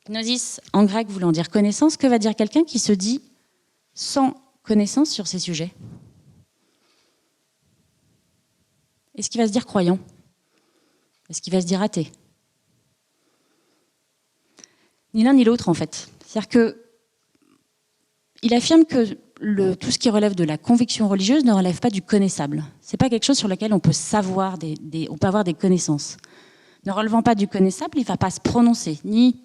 gnosis en grec voulant dire connaissance, que va dire quelqu'un qui se dit sans connaissance sur ces sujets? Est-ce qu'il va se dire croyant? Est-ce qu'il va se dire athée? Ni l'un ni l'autre, en fait. C'est-à-dire qu'il affirme que tout ce qui relève de la conviction religieuse ne relève pas du connaissable. Ce n'est pas quelque chose sur lequel on peut savoir, on peut avoir des connaissances. Ne relevant pas du connaissable, il ne va pas se prononcer, ni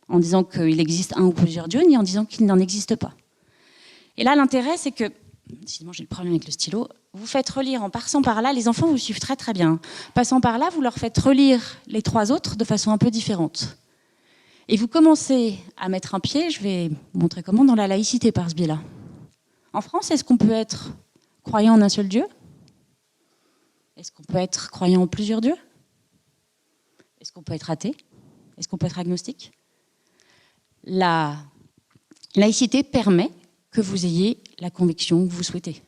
en disant qu'il existe un ou plusieurs dieux, ni en disant qu'il n'en existe pas. Et là, l'intérêt, c'est que, sinon j'ai le problème avec le stylo, vous faites relire en passant par là, les enfants vous suivent très très bien. Passant par là, vous leur faites relire les trois autres de façon un peu différente. Et vous commencez à mettre un pied, je vais vous montrer comment, dans la laïcité par ce biais-là. En France, est-ce qu'on peut être croyant en un seul Dieu? Est-ce qu'on peut être croyant en plusieurs dieux? Est-ce qu'on peut être athée? Est-ce qu'on peut être agnostique? La laïcité permet que vous ayez la conviction que vous souhaitez.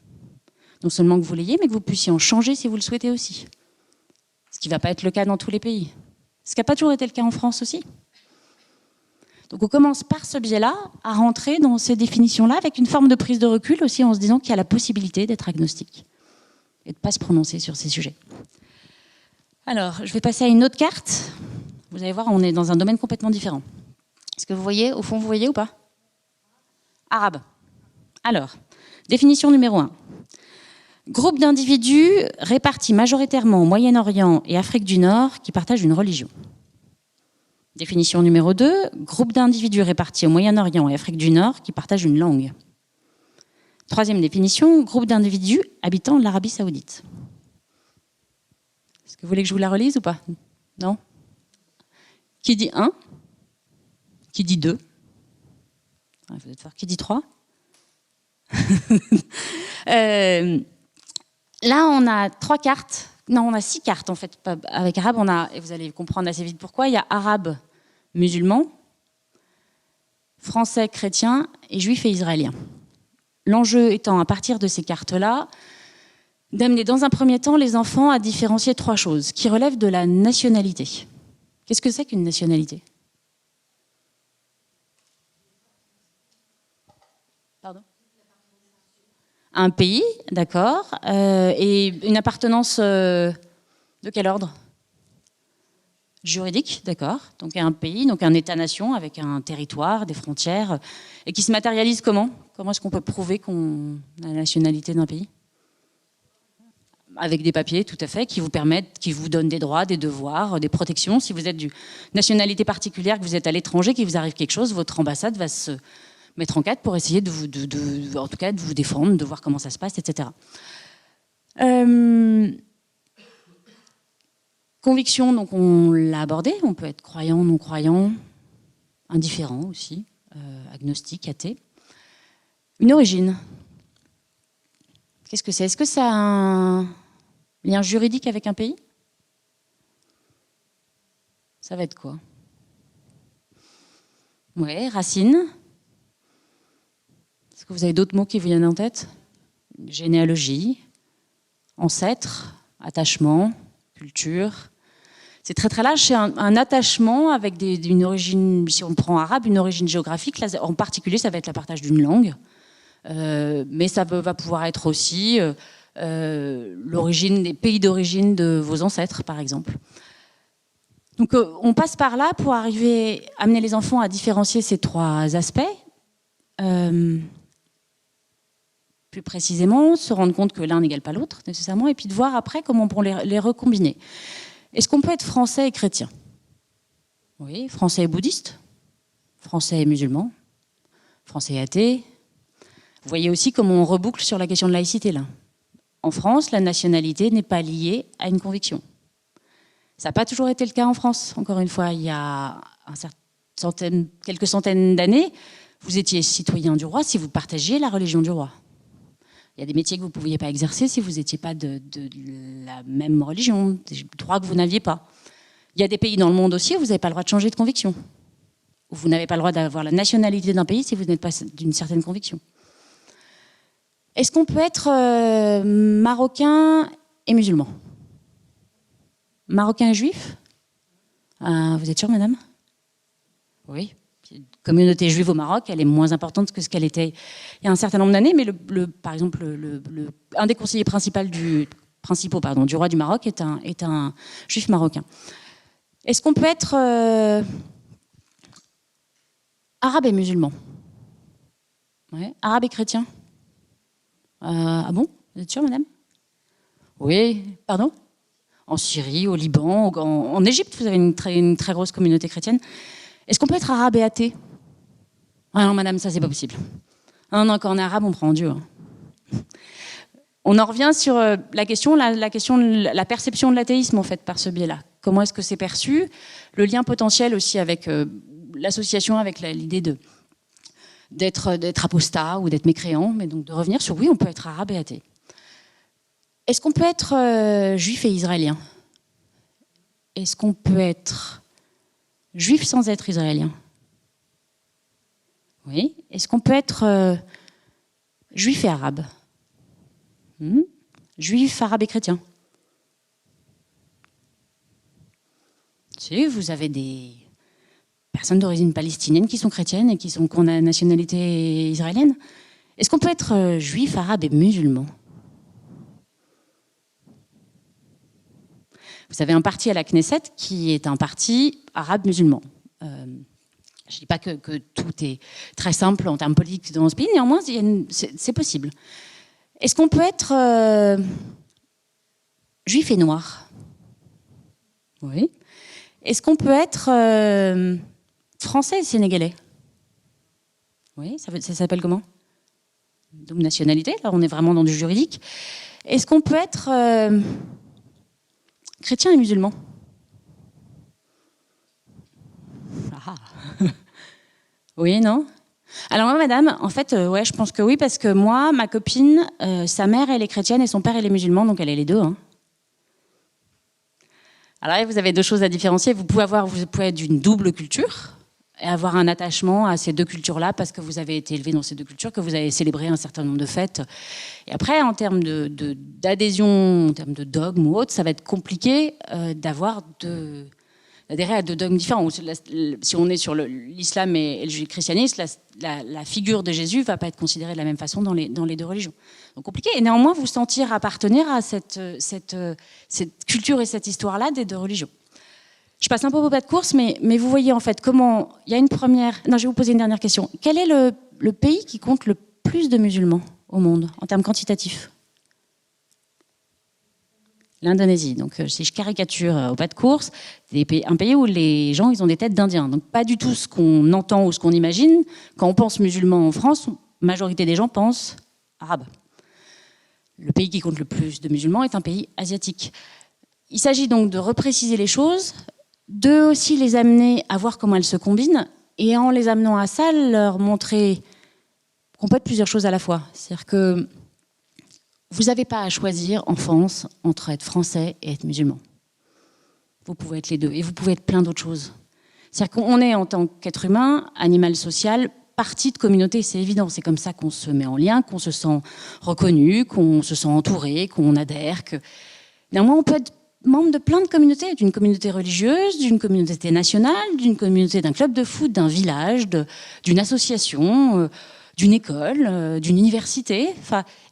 Non seulement que vous l'ayez, mais que vous puissiez en changer si vous le souhaitez aussi. Ce qui ne va pas être le cas dans tous les pays. Ce qui n'a pas toujours été le cas en France aussi. Donc on commence par ce biais-là à rentrer dans ces définitions-là avec une forme de prise de recul aussi en se disant qu'il y a la possibilité d'être agnostique et de ne pas se prononcer sur ces sujets. Alors, je vais passer à une autre carte. Vous allez voir, on est dans un domaine complètement différent. Est-ce que vous voyez, au fond, vous voyez ou pas? Arabe. Alors, définition numéro 1. Groupe d'individus répartis majoritairement au Moyen-Orient et Afrique du Nord qui partagent une religion. Définition numéro 2, groupe d'individus répartis au Moyen-Orient et Afrique du Nord qui partagent une langue. Troisième définition, groupe d'individus habitant l'Arabie Saoudite. Est-ce que vous voulez que je vous la relise ou pas? Non? Qui dit 1? Qui dit 2? Vous êtes fort. Qui dit 3? Là, on a 3 cartes. Non, on a 6 cartes en fait. Avec arabe, et vous allez comprendre assez vite pourquoi, il y a arabe musulman, français chrétien et juif et israélien. L'enjeu étant, à partir de ces cartes-là, d'amener dans un premier temps les enfants à différencier 3 choses qui relèvent de la nationalité. Qu'est-ce que c'est qu'une nationalité? Pardon? Un pays, d'accord. Et une appartenance de quel ordre? Juridique, d'accord. Donc un pays, donc un État-nation avec un territoire, des frontières, et qui se matérialise comment? Comment est-ce qu'on peut prouver qu'on a la nationalité d'un pays? Avec des papiers, tout à fait, qui vous permettent, qui vous donnent des droits, des devoirs, des protections. Si vous êtes d'une nationalité particulière, que vous êtes à l'étranger, qu'il vous arrive quelque chose, votre ambassade va se mettre en quête pour essayer en tout cas, de vous défendre, de voir comment ça se passe, etc. Conviction, donc on l'a abordé, on peut être croyant, non-croyant, indifférent aussi, agnostique, athée. Une origine. Qu'est-ce que c'est? Est-ce que ça a un lien juridique avec un pays? Ça va être quoi? Ouais, racine. Est-ce que vous avez d'autres mots qui vous viennent en tête? Généalogie, ancêtre, attachement, culture. C'est très très large, c'est un attachement avec une origine, si on prend arabe, une origine géographique. Là, en particulier, ça va être le partage d'une langue. Mais ça va pouvoir être aussi l'origine, les pays d'origine de vos ancêtres, par exemple. Donc on passe par là pour amener les enfants à différencier ces 3 aspects. Plus précisément, se rendre compte que l'un n'égale pas l'autre, nécessairement, et puis de voir après comment on peut les recombiner. Est-ce qu'on peut être français et chrétien? Oui, français et bouddhistes, français et musulmans, français et athées. Vous voyez aussi comment on reboucle sur la question de laïcité, là. En France, la nationalité n'est pas liée à une conviction. Ça n'a pas toujours été le cas en France. Encore une fois, il y a quelques centaines d'années, vous étiez citoyen du roi si vous partagiez la religion du roi. Il y a des métiers que vous ne pouviez pas exercer si vous n'étiez pas de la même religion, des droits que vous n'aviez pas. Il y a des pays dans le monde aussi où vous n'avez pas le droit de changer de conviction. Où vous n'avez pas le droit d'avoir la nationalité d'un pays si vous n'êtes pas d'une certaine conviction. Est-ce qu'on peut être marocain et musulman? Marocain et juif? Vous êtes sûre, madame? Oui. La communauté juive au Maroc, elle est moins importante que ce qu'elle était il y a un certain nombre d'années, mais par exemple, un des conseillers principaux du roi du Maroc est un juif marocain. Est-ce qu'on peut être arabe et musulman? Ouais. Arabe et chrétien? Ah bon? Vous êtes sûre, madame? Oui. Pardon? En Syrie, au Liban, en Égypte, vous avez une très grosse communauté chrétienne. Est-ce qu'on peut être arabe et athée? Ah non, madame, ça, c'est pas possible. Ah non, quand on est arabe, on prend Dieu. On en revient sur la question de la perception de l'athéisme, en fait, par ce biais-là. Comment est-ce que c'est perçu? Le lien potentiel aussi avec l'association, avec l'idée d'être apostat ou d'être mécréant, mais donc de revenir sur oui, on peut être arabe et athée. Est-ce qu'on peut être juif et israélien? Est-ce qu'on peut être juif sans être israélien? Oui. Est-ce qu'on peut être juif et arabe? Juif, arabe et chrétien? Si, vous avez des personnes d'origine palestinienne qui sont chrétiennes et qui ont la nationalité israélienne. Est-ce qu'on peut être juif, arabe et musulman? Vous avez un parti à la Knesset qui est un parti arabe-musulman. Je ne dis pas que tout est très simple en termes politiques dans ce pays, néanmoins, c'est possible. Est-ce qu'on peut être juif et noir? Oui. Est-ce qu'on peut être français et sénégalais? Oui, ça s'appelle comment? Double nationalité, là on est vraiment dans du juridique. Est-ce qu'on peut être chrétien et musulman? Ah. Oui, non? Alors moi, madame, en fait, ouais, je pense que oui, parce que moi, ma copine, sa mère, elle est chrétienne et son père, elle est musulman, donc elle est les deux. Hein. Alors là, vous avez deux choses à différencier. Vous pouvez être d'une double culture et avoir un attachement à ces deux cultures-là parce que vous avez été élevé dans ces deux cultures, que vous avez célébré un certain nombre de fêtes. Et après, en termes d'adhésion, en termes de dogme ou autre, ça va être compliqué d'adhérer à deux dogmes différents. Si on est sur l'islam et le christianisme, la figure de Jésus ne va pas être considérée de la même façon dans les deux religions. Donc compliqué. Et néanmoins, vous sentir appartenir à cette culture et cette histoire-là des deux religions. Je passe un peu au pas de course, mais vous voyez en fait comment... Il y a une première... Non, je vais vous poser une dernière question. Quel est le pays qui compte le plus de musulmans au monde, en termes quantitatifs? L'Indonésie. Donc, si je caricature au pas de course, c'est un pays où les gens, ils ont des têtes d'Indiens. Donc, pas du tout ce qu'on entend ou ce qu'on imagine. Quand on pense musulman en France, la majorité des gens pensent arabe. Le pays qui compte le plus de musulmans est un pays asiatique. Il s'agit donc de repréciser les choses, de aussi les amener à voir comment elles se combinent, et en les amenant à ça, leur montrer qu'on peut être plusieurs choses à la fois. C'est-à-dire que vous n'avez pas à choisir en France entre être français et être musulman. Vous pouvez être les deux, et vous pouvez être plein d'autres choses. C'est-à-dire qu'on est, en tant qu'être humain, animal social, partie de communauté, c'est évident. C'est comme ça qu'on se met en lien, qu'on se sent reconnu, qu'on se sent entouré, qu'on adhère. Néanmoins, on peut être membre de plein de communautés, d'une communauté religieuse, d'une communauté nationale, d'une communauté d'un club de foot, d'un village, d'une association, d'une école, d'une université.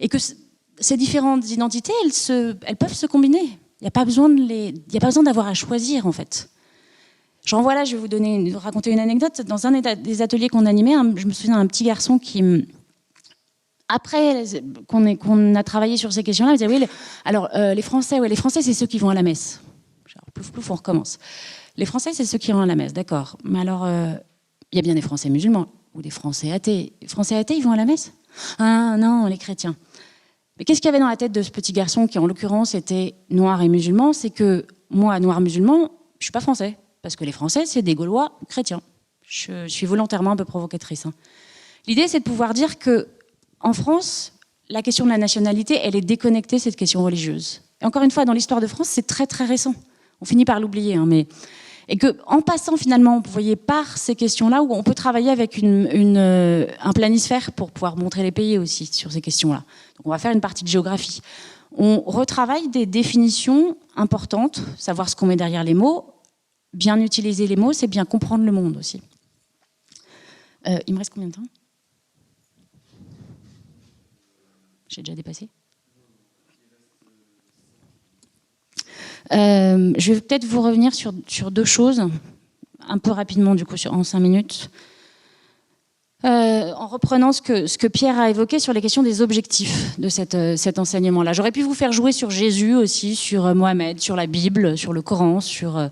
Et que ces différentes identités, elles peuvent se combiner. Il n'y a pas besoin d'avoir à choisir, en fait. J'en vois là, je vais vous raconter une anecdote. Dans un des ateliers qu'on animait, je me souviens d'un petit garçon qui, après qu'on a travaillé sur ces questions-là, il disait oui, les Français, c'est ceux qui vont à la messe. Genre, plouf, plouf, on recommence. Les Français, c'est ceux qui vont à la messe, d'accord. Mais alors, il y a bien des Français musulmans ou des Français athées. Les Français athées, ils vont à la messe? Ah non, les chrétiens. Mais qu'est-ce qu'il y avait dans la tête de ce petit garçon qui, en l'occurrence, était noir et musulman? C'est que moi, noir musulman, je suis pas français. Parce que les Français, c'est des Gaulois chrétiens. Je suis volontairement un peu provocatrice. L'idée, c'est de pouvoir dire que en France, la question de la nationalité, elle est déconnectée de cette question religieuse. Et encore une fois, dans l'histoire de France, c'est très très récent. On finit par l'oublier, mais et que en passant finalement, vous voyez, par ces questions-là, où on peut travailler avec un planisphère pour pouvoir montrer les pays aussi sur ces questions-là. Donc on va faire une partie de géographie. On retravaille des définitions importantes, savoir ce qu'on met derrière les mots. Bien utiliser les mots, c'est bien comprendre le monde aussi. Il me reste combien de temps? J'ai déjà dépassé. Je vais peut-être vous revenir sur 2 choses, un peu rapidement du coup, en 5 minutes. En reprenant ce que Pierre a évoqué sur les questions des objectifs de cet enseignement-là. J'aurais pu vous faire jouer sur Jésus aussi, sur Mohamed, sur la Bible, sur le Coran, sur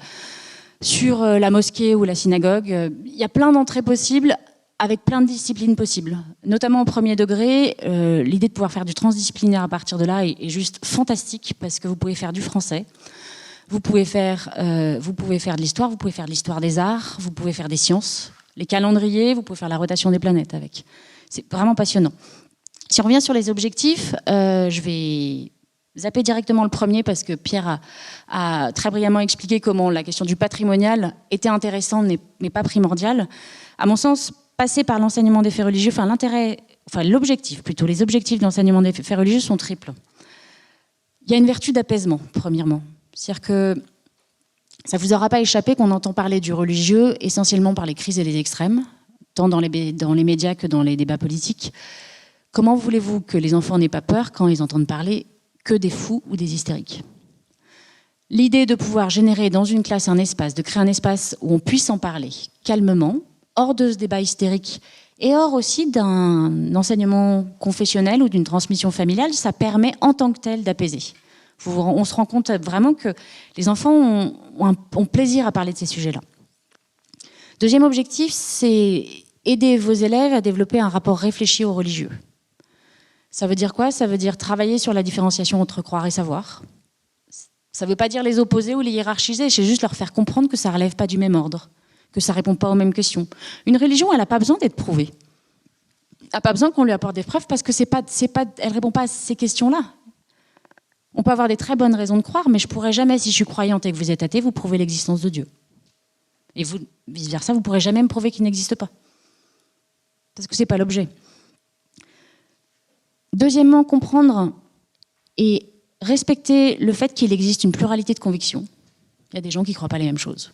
la mosquée ou la synagogue. Il y a plein d'entrées possibles avec plein de disciplines possibles. Notamment au premier degré, l'idée de pouvoir faire du transdisciplinaire à partir de là est juste fantastique parce que vous pouvez faire du français, vous pouvez faire de l'histoire, vous pouvez faire de l'histoire des arts, vous pouvez faire des sciences, les calendriers, vous pouvez faire la rotation des planètes avec. C'est vraiment passionnant. Si on revient sur les objectifs, je vais zapper directement le premier parce que Pierre a très brillamment expliqué comment la question du patrimonial était intéressante mais pas primordiale. À mon sens, passer par l'enseignement des faits religieux, l'objectif plutôt, les objectifs de l'enseignement des faits religieux sont triples. Il y a une vertu d'apaisement, premièrement. C'est-à-dire que ça ne vous aura pas échappé qu'on entend parler du religieux essentiellement par les crises et les extrêmes, tant dans les médias que dans les débats politiques. Comment voulez-vous que les enfants n'aient pas peur quand ils entendent parler que des fous ou des hystériques? L'idée de pouvoir générer dans une classe un espace, de créer un espace où on puisse en parler calmement, hors de ce débat hystérique et hors aussi d'un enseignement confessionnel ou d'une transmission familiale, ça permet en tant que tel d'apaiser. On se rend compte vraiment que les enfants ont plaisir à parler de ces sujets-là. Deuxième objectif, c'est aider vos élèves à développer un rapport réfléchi au religieux. Ça veut dire quoi? Ça veut dire travailler sur la différenciation entre croire et savoir. Ça ne veut pas dire les opposer ou les hiérarchiser, c'est juste leur faire comprendre que ça ne relève pas du même ordre, que ça ne répond pas aux mêmes questions. Une religion, elle n'a pas besoin d'être prouvée. Elle n'a pas besoin qu'on lui apporte des preuves parce que elle ne répond pas à ces questions-là. On peut avoir des très bonnes raisons de croire, mais je ne pourrais jamais, si je suis croyante et que vous êtes athée, vous prouver l'existence de Dieu. Et vous, vice-versa, vous ne pourrez jamais me prouver qu'il n'existe pas. Parce que ce n'est pas l'objet. Deuxièmement, comprendre et respecter le fait qu'il existe une pluralité de convictions. Il y a des gens qui ne croient pas les mêmes choses.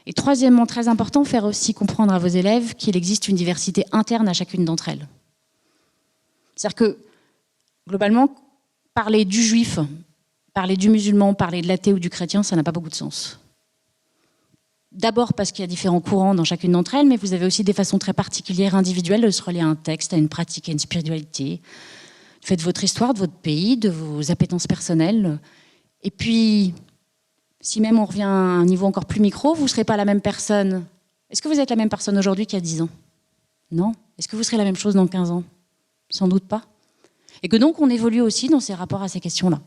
Et troisièmement, très important, faire aussi comprendre à vos élèves qu'il existe une diversité interne à chacune d'entre elles. C'est-à-dire que, globalement, parler du juif, parler du musulman, parler de l'athée ou du chrétien, ça n'a pas beaucoup de sens. D'abord parce qu'il y a différents courants dans chacune d'entre elles, mais vous avez aussi des façons très particulières, individuelles, de se relier à un texte, à une pratique, à une spiritualité. Faites votre histoire de votre pays, de vos appétences personnelles. Et puis, si même on revient à un niveau encore plus micro, vous ne serez pas la même personne. Est-ce que vous êtes la même personne aujourd'hui qu'il y a 10 ans? Non. Est-ce que vous serez la même chose dans 15 ans? Sans doute pas. Et que donc on évolue aussi dans ces rapports à ces questions-là.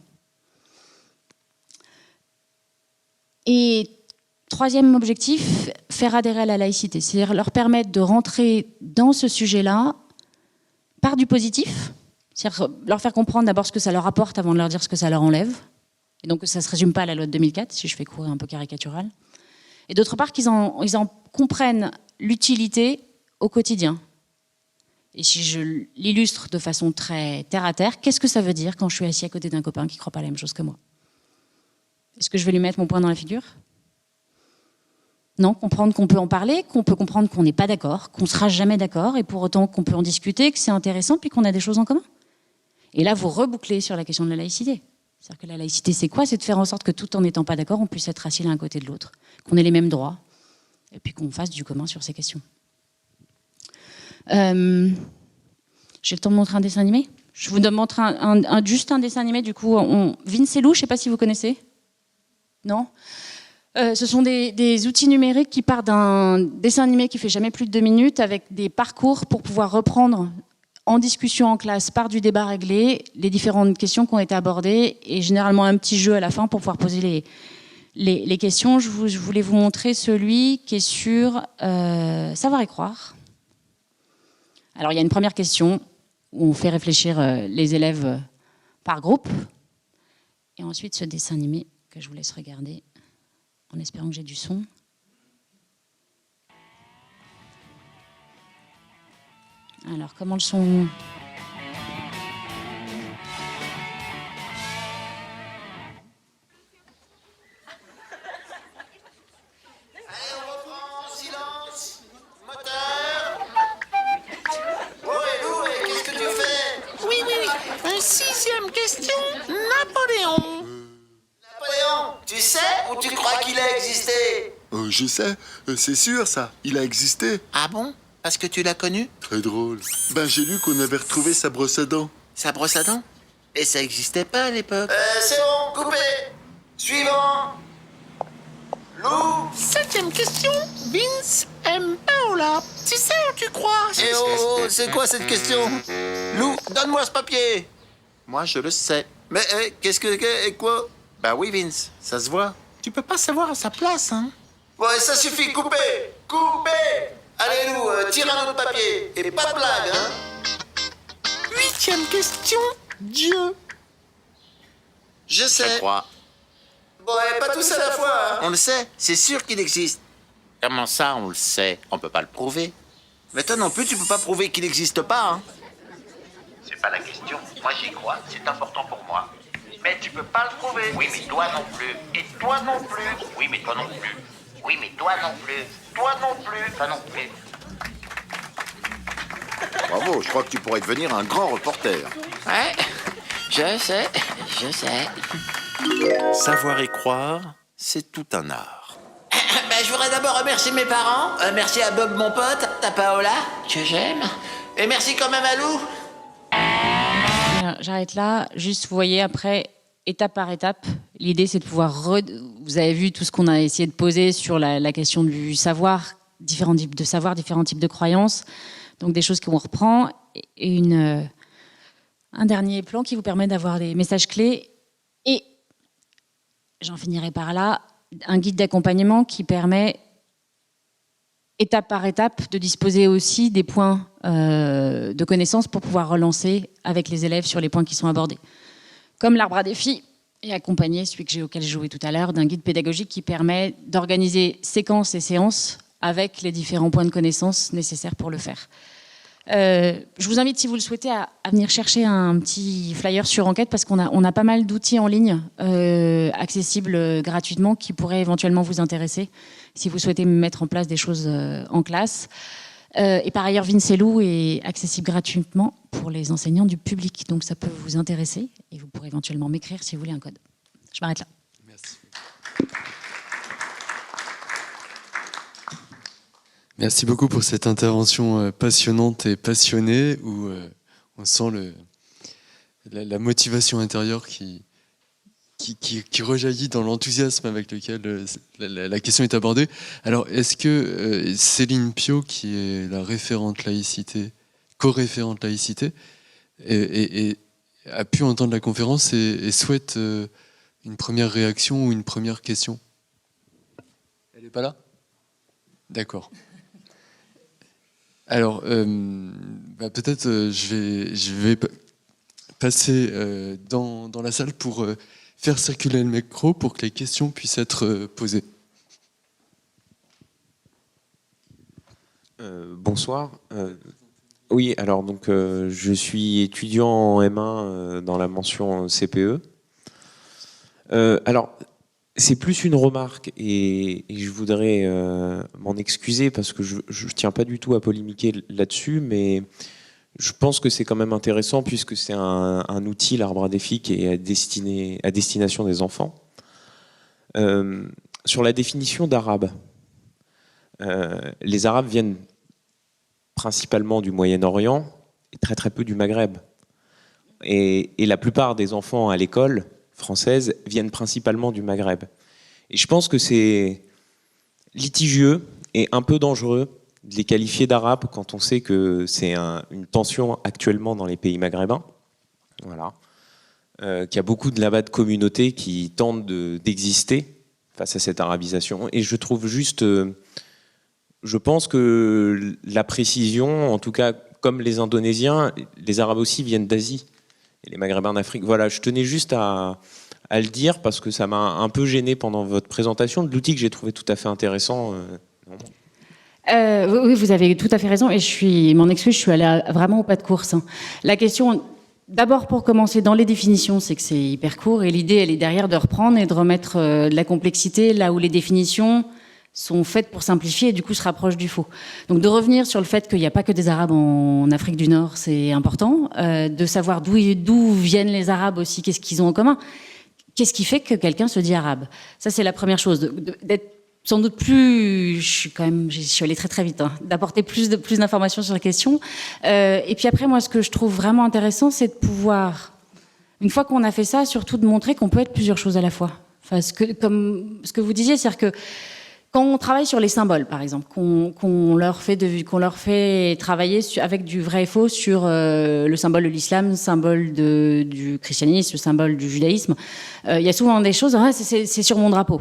Et troisième objectif, faire adhérer à la laïcité. C'est-à-dire leur permettre de rentrer dans ce sujet-là par du positif. C'est-à-dire leur faire comprendre d'abord ce que ça leur apporte avant de leur dire ce que ça leur enlève. Et donc ça ne se résume pas à la loi de 2004, si je fais courir un peu caricatural. Et d'autre part, qu'ils en comprennent l'utilité au quotidien. Et si je l'illustre de façon très terre-à-terre, qu'est-ce que ça veut dire quand je suis assis à côté d'un copain qui ne croit pas la même chose que moi? Est-ce que je vais lui mettre mon poing dans la figure? Non, comprendre qu'on peut en parler, qu'on peut comprendre qu'on n'est pas d'accord, qu'on ne sera jamais d'accord, et pour autant qu'on peut en discuter, que c'est intéressant, puis qu'on a des choses en commun. Et là, vous rebouclez sur la question de la laïcité. C'est-à-dire que la laïcité, c'est quoi? C'est de faire en sorte que tout en n'étant pas d'accord, on puisse être assis l'un à côté de l'autre, qu'on ait les mêmes droits, et puis qu'on fasse du commun sur ces questions. J'ai le temps de montrer un dessin animé? Je vous montre juste un dessin animé, du coup. Vince et Lou, je ne sais pas si vous connaissez. Non. Ce sont des outils numériques qui partent d'un dessin animé qui fait jamais plus de 2 minutes, avec des parcours pour pouvoir reprendre en discussion en classe par du débat réglé les différentes questions qui ont été abordées, et généralement un petit jeu à la fin pour pouvoir poser les questions. Je voulais vous montrer celui qui est sur Savoir et croire. Alors il y a une première question où on fait réfléchir les élèves par groupe, et ensuite ce dessin animé que je vous laisse regarder en espérant que j'ai du son. Alors, comment le son? Allez, on reprend, silence, moteur. Ouais, qu'est-ce que tu fais? Oui. 6e question, Napoléon. Napoléon, tu sais ou tu crois qu'il a existé? Je sais, c'est sûr ça, il a existé. Ah bon? Parce que tu l'as connu? Très drôle. Ben j'ai lu qu'on avait retrouvé sa brosse à dents. Sa brosse à dents? Et ça existait pas à l'époque. C'est bon, coupé. Suivant. Lou. 7e question, Vince aime Paola. Tu sais où tu crois? Eh oh, c'est quoi cette question? Lou, donne-moi ce papier. Moi, je le sais. Mais qu'est-ce que quoi? Bah oui, Vince, ça se voit. Tu peux pas savoir à sa place, hein? Ouais, ça suffit, coupé. Allez Lou, tire un autre papier. Et pas de blague, hein? 8e question, Dieu. Je sais. Je crois. Bon, pas tous à la fois, hein. On le sait, c'est sûr qu'il existe. Comment ça, on le sait? On peut pas le prouver. Mais toi non plus, tu peux pas prouver qu'il n'existe pas, hein. C'est pas la question. Moi j'y crois, c'est important pour moi. Mais tu peux pas le prouver. Oui, mais toi non plus. Et toi non plus. Oui, mais toi non plus. Oui, mais toi non plus. Toi non plus. Toi non plus. Bravo, je crois que tu pourrais devenir un grand reporter. Ouais, je sais. Savoir et croire, c'est tout un art. Je voudrais d'abord remercier mes parents. Merci à Bob, mon pote, à Paola, que j'aime. Et merci quand même à Lou. J'arrête là. Juste, vous voyez, après, étape par étape, l'idée, c'est de pouvoir... Vous avez vu tout ce qu'on a essayé de poser sur la question du savoir, différents types de savoir, différents types de croyances. Donc, des choses qu'on reprend. Et un dernier plan qui vous permet d'avoir des messages clés. Et, j'en finirai par là, un guide d'accompagnement qui permet, étape par étape, de disposer aussi des points de connaissances pour pouvoir relancer avec les élèves sur les points qui sont abordés. Comme l'arbre à défi est accompagné, auquel j'ai joué tout à l'heure, d'un guide pédagogique qui permet d'organiser séquences et séances avec les différents points de connaissances nécessaires pour le faire. Je vous invite, si vous le souhaitez, à venir chercher un petit flyer sur Enquête, parce qu'on a pas mal d'outils en ligne accessibles gratuitement qui pourraient éventuellement vous intéresser si vous souhaitez mettre en place des choses en classe. Et par ailleurs, Vince et Lou est accessible gratuitement pour les enseignants du public, donc ça peut vous intéresser et vous pourrez éventuellement m'écrire si vous voulez un code. Je m'arrête là. Merci. Merci beaucoup pour cette intervention passionnante et passionnée où on sent la motivation intérieure qui rejaillit dans l'enthousiasme avec lequel la question est abordée. Alors, est-ce que Céline Pio, qui est la référente laïcité, co-référente laïcité, a pu entendre la conférence et souhaite une première réaction ou une première question? Elle n'est pas là? D'accord. Alors, peut-être je vais passer dans la salle pour faire circuler le micro pour que les questions puissent être posées. Bonsoir. Oui, alors donc je suis étudiant en M1 dans la mention CPE. Alors, c'est plus une remarque et je voudrais m'en excuser parce que je ne tiens pas du tout à polémiquer là-dessus, mais je pense que c'est quand même intéressant puisque c'est un outil, l'arbre à défi, qui est à destination des enfants. Sur la définition d'arabe, les Arabes viennent principalement du Moyen-Orient et très très peu du Maghreb. Et la plupart des enfants à l'école française viennent principalement du Maghreb. Et je pense que c'est litigieux et un peu dangereux de les qualifier d'arabes quand on sait que c'est une tension actuellement dans les pays maghrébins. Voilà. Qu'il y a beaucoup de là-bas de communautés qui tentent d'exister face à cette arabisation. Et je trouve juste... je pense que la précision, en tout cas, comme les Indonésiens, les Arabes aussi viennent d'Asie, et les Maghrébins d'Afrique. Voilà, je tenais juste à le dire parce que ça m'a un peu gêné pendant votre présentation de l'outil que j'ai trouvé tout à fait intéressant. Oui, vous avez tout à fait raison, et m'en excuse, je suis allée vraiment au pas de course. Hein. La question, d'abord pour commencer dans les définitions, c'est que c'est hyper court, et l'idée, elle est derrière de reprendre et de remettre de la complexité là où les définitions sont faites pour simplifier et du coup se rapprochent du faux. Donc de revenir sur le fait qu'il n'y a pas que des Arabes en Afrique du Nord, c'est important. De savoir d'où viennent les Arabes aussi, qu'est-ce qu'ils ont en commun. Qu'est-ce qui fait que quelqu'un se dit arabe? Ça, c'est la première chose. D'être sans doute plus... Je suis allée très très vite, hein, d'apporter plus d'informations sur la question. Et puis après, moi, ce que je trouve vraiment intéressant, c'est de pouvoir, une fois qu'on a fait ça, surtout de montrer qu'on peut être plusieurs choses à la fois. Enfin, comme ce que vous disiez, c'est-à-dire que quand on travaille sur les symboles, par exemple, qu'on leur fait travailler avec du vrai et faux sur le symbole de l'islam, le symbole du christianisme, le symbole du judaïsme, il y a souvent des choses, c'est sur mon drapeau.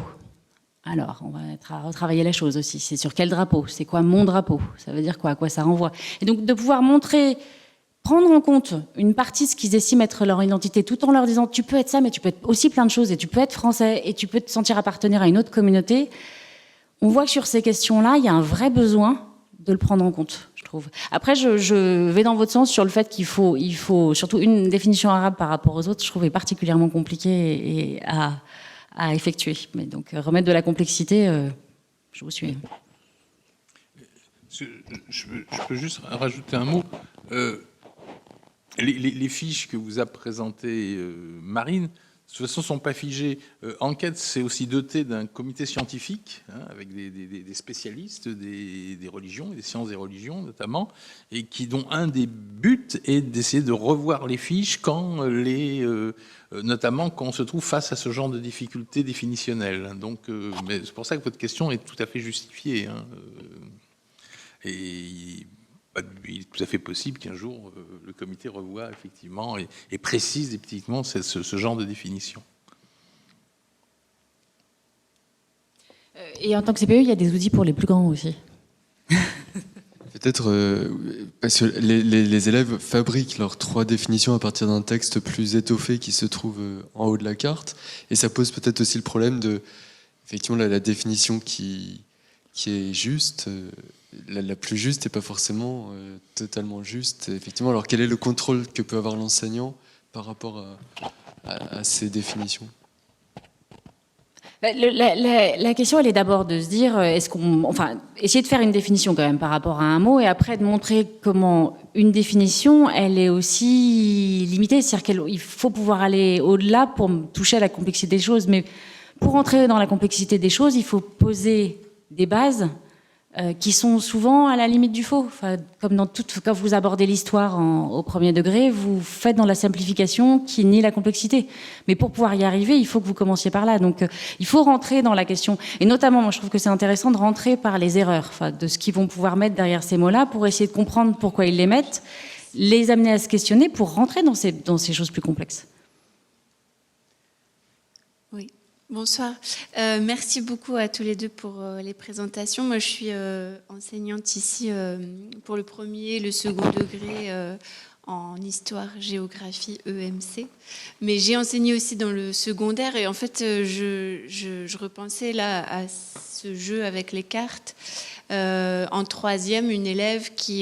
Alors, on va retravailler la chose aussi. C'est sur quel drapeau? C'est quoi mon drapeau? Ça veut dire quoi? À quoi ça renvoie? Et donc, de pouvoir prendre en compte une partie de ce qu'ils estiment être leur identité, tout en leur disant, tu peux être ça, mais tu peux être aussi plein de choses, et tu peux être français, et tu peux te sentir appartenir à une autre communauté. On voit que sur ces questions-là, il y a un vrai besoin de le prendre en compte, je trouve. Après, je vais dans votre sens sur le fait qu'il faut surtout une définition arabe par rapport aux autres, je trouve, est particulièrement compliquée à effectuer. Mais donc, remettre de la complexité, je vous suis. Je peux juste rajouter un mot. Les fiches que vous a présentées Marine, de toute façon, ne sont pas figés. Enquête, c'est aussi doté d'un comité scientifique, avec des spécialistes des religions, et des sciences des religions notamment, et dont un des buts est d'essayer de revoir les fiches notamment quand on se trouve face à ce genre de difficultés définitionnelles. Donc, mais c'est pour ça que votre question est tout à fait justifiée. Et il est tout à fait possible qu'un jour, le comité revoie effectivement et précise effectivement ce genre de définition. Et en tant que CPE, il y a des outils pour les plus grands aussi. Peut-être parce que les élèves fabriquent leurs 3 définitions à partir d'un texte plus étoffé qui se trouve en haut de la carte. Et ça pose peut-être aussi le problème de, effectivement, la définition qui est juste... La plus juste n'est pas forcément totalement juste. Effectivement, alors quel est le contrôle que peut avoir l'enseignant par rapport à ces définitions? La question, elle est d'abord de se dire, essayer de faire une définition quand même par rapport à un mot, et après de montrer comment une définition, elle est aussi limitée. C'est-à-dire qu'il faut pouvoir aller au-delà pour toucher à la complexité des choses. Mais pour entrer dans la complexité des choses, il faut poser des bases qui sont souvent à la limite du faux. Enfin, comme quand vous abordez l'histoire au premier degré, vous faites dans la simplification qui nie la complexité. Mais pour pouvoir y arriver, il faut que vous commenciez par là. Donc, il faut rentrer dans la question. Et notamment, moi, je trouve que c'est intéressant de rentrer par les erreurs, de ce qu'ils vont pouvoir mettre derrière ces mots-là pour essayer de comprendre pourquoi ils les mettent, les amener à se questionner pour rentrer dans ces choses plus complexes. Oui. Bonsoir. Merci beaucoup à tous les deux pour les présentations. Moi, je suis enseignante ici pour le premier et le second degré en histoire, géographie, EMC. Mais j'ai enseigné aussi dans le secondaire et en fait, je repensais là à ce jeu avec les cartes. En troisième, une élève qui,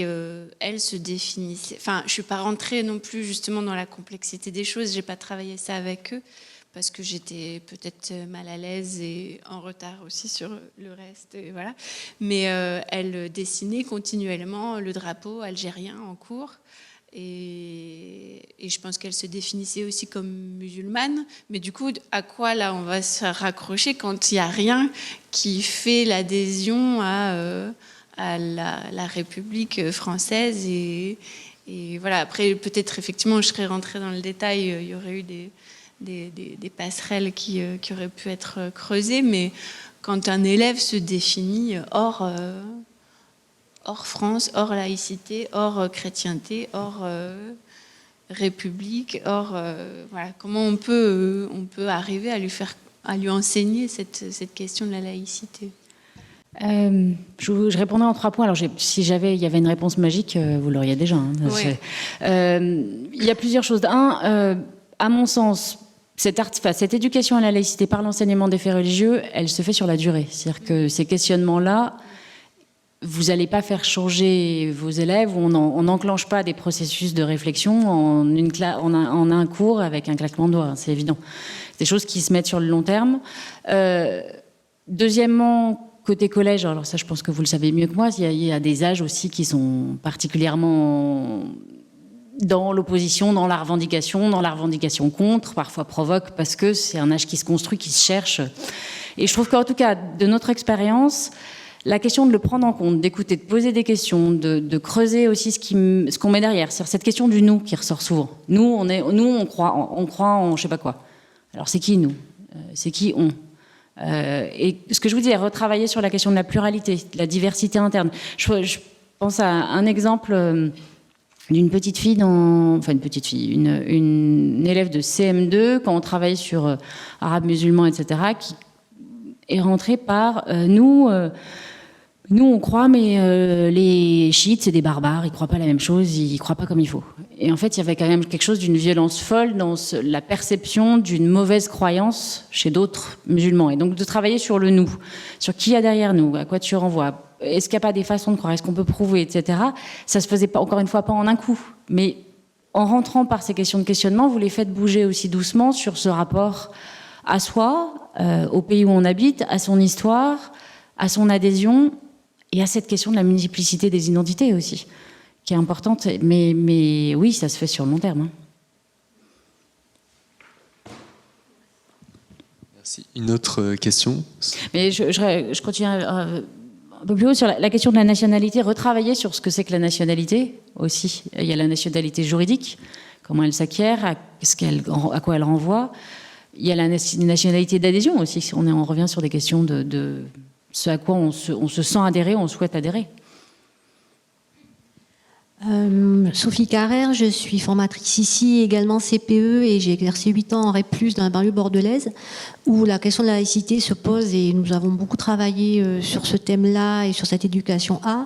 elle, se définissait... Enfin, je ne suis pas rentrée non plus justement dans la complexité des choses. Je n'ai pas travaillé ça avec eux, parce que j'étais peut-être mal à l'aise et en retard aussi sur le reste. Et voilà. Mais elle dessinait continuellement le drapeau algérien en cours. Et je pense qu'elle se définissait aussi comme musulmane. Mais du coup, à quoi là on va se raccrocher quand il n'y a rien qui fait l'adhésion à la République française et voilà. Après, peut-être effectivement, je serais rentrée dans le détail, il y aurait eu des des passerelles qui auraient pu être creusées, mais quand un élève se définit hors France, hors laïcité, hors chrétienté, hors république, voilà, comment on peut arriver à lui enseigner cette question de la laïcité? Je répondrai en 3 points. Alors, si il y avait une réponse magique, vous l'auriez déjà. Hein. Oui. Il y a plusieurs choses. À mon sens, cette éducation à la laïcité par l'enseignement des faits religieux, elle se fait sur la durée. C'est-à-dire que ces questionnements-là, vous n'allez pas faire changer vos élèves, on n'enclenche pas des processus de réflexion en un cours avec un claquement de doigts, c'est évident. C'est des choses qui se mettent sur le long terme. Deuxièmement, côté collège, alors ça je pense que vous le savez mieux que moi, il y a des âges aussi qui sont particulièrement dans l'opposition, dans la revendication contre, parfois provoque, parce que c'est un âge qui se construit, qui se cherche. Et je trouve qu'en tout cas, de notre expérience, la question de le prendre en compte, d'écouter, de poser des questions, de creuser aussi ce qu'on met derrière, c'est cette question du nous qui ressort souvent. Nous, on croit en je sais pas quoi. Alors c'est qui nous? C'est qui on? Et ce que je vous dis, retravailler sur la question de la pluralité, de la diversité interne. Je pense à un exemple d'une petite fille, une élève de CM2, quand on travaille sur arabe, musulman, etc., qui est rentrée par nous, on croit, mais les chiites, c'est des barbares, ils croient pas la même chose, ils croient pas comme il faut. Et en fait, il y avait quand même quelque chose d'une violence folle dans la perception d'une mauvaise croyance chez d'autres musulmans. Et donc de travailler sur le nous, sur qui y a derrière nous, à quoi tu renvoies, est-ce qu'il n'y a pas des façons de croire, est-ce qu'on peut prouver, etc. Ça se faisait pas, encore une fois, pas en un coup. Mais en rentrant par ces questions de questionnement, vous les faites bouger aussi doucement sur ce rapport à soi, au pays où on habite, à son histoire, à son adhésion, et à cette question de la multiplicité des identités aussi, qui est importante. Mais oui, ça se fait sur le long terme. Hein. Merci. Une autre question? Mais je continue un peu plus haut sur la question de la nationalité, retravailler sur ce que c'est que la nationalité aussi. Il y a la nationalité juridique, comment elle s'acquiert, à quoi elle renvoie. Il y a la nationalité d'adhésion aussi. On revient sur des questions de ce à quoi on se sent adhérer, on souhaite adhérer. Sophie Carrère, je suis formatrice ici, également CPE, et j'ai exercé 8 ans en REP+, dans la banlieue bordelaise, où la question de la laïcité se pose, et nous avons beaucoup travaillé sur ce thème-là et sur cette éducation A.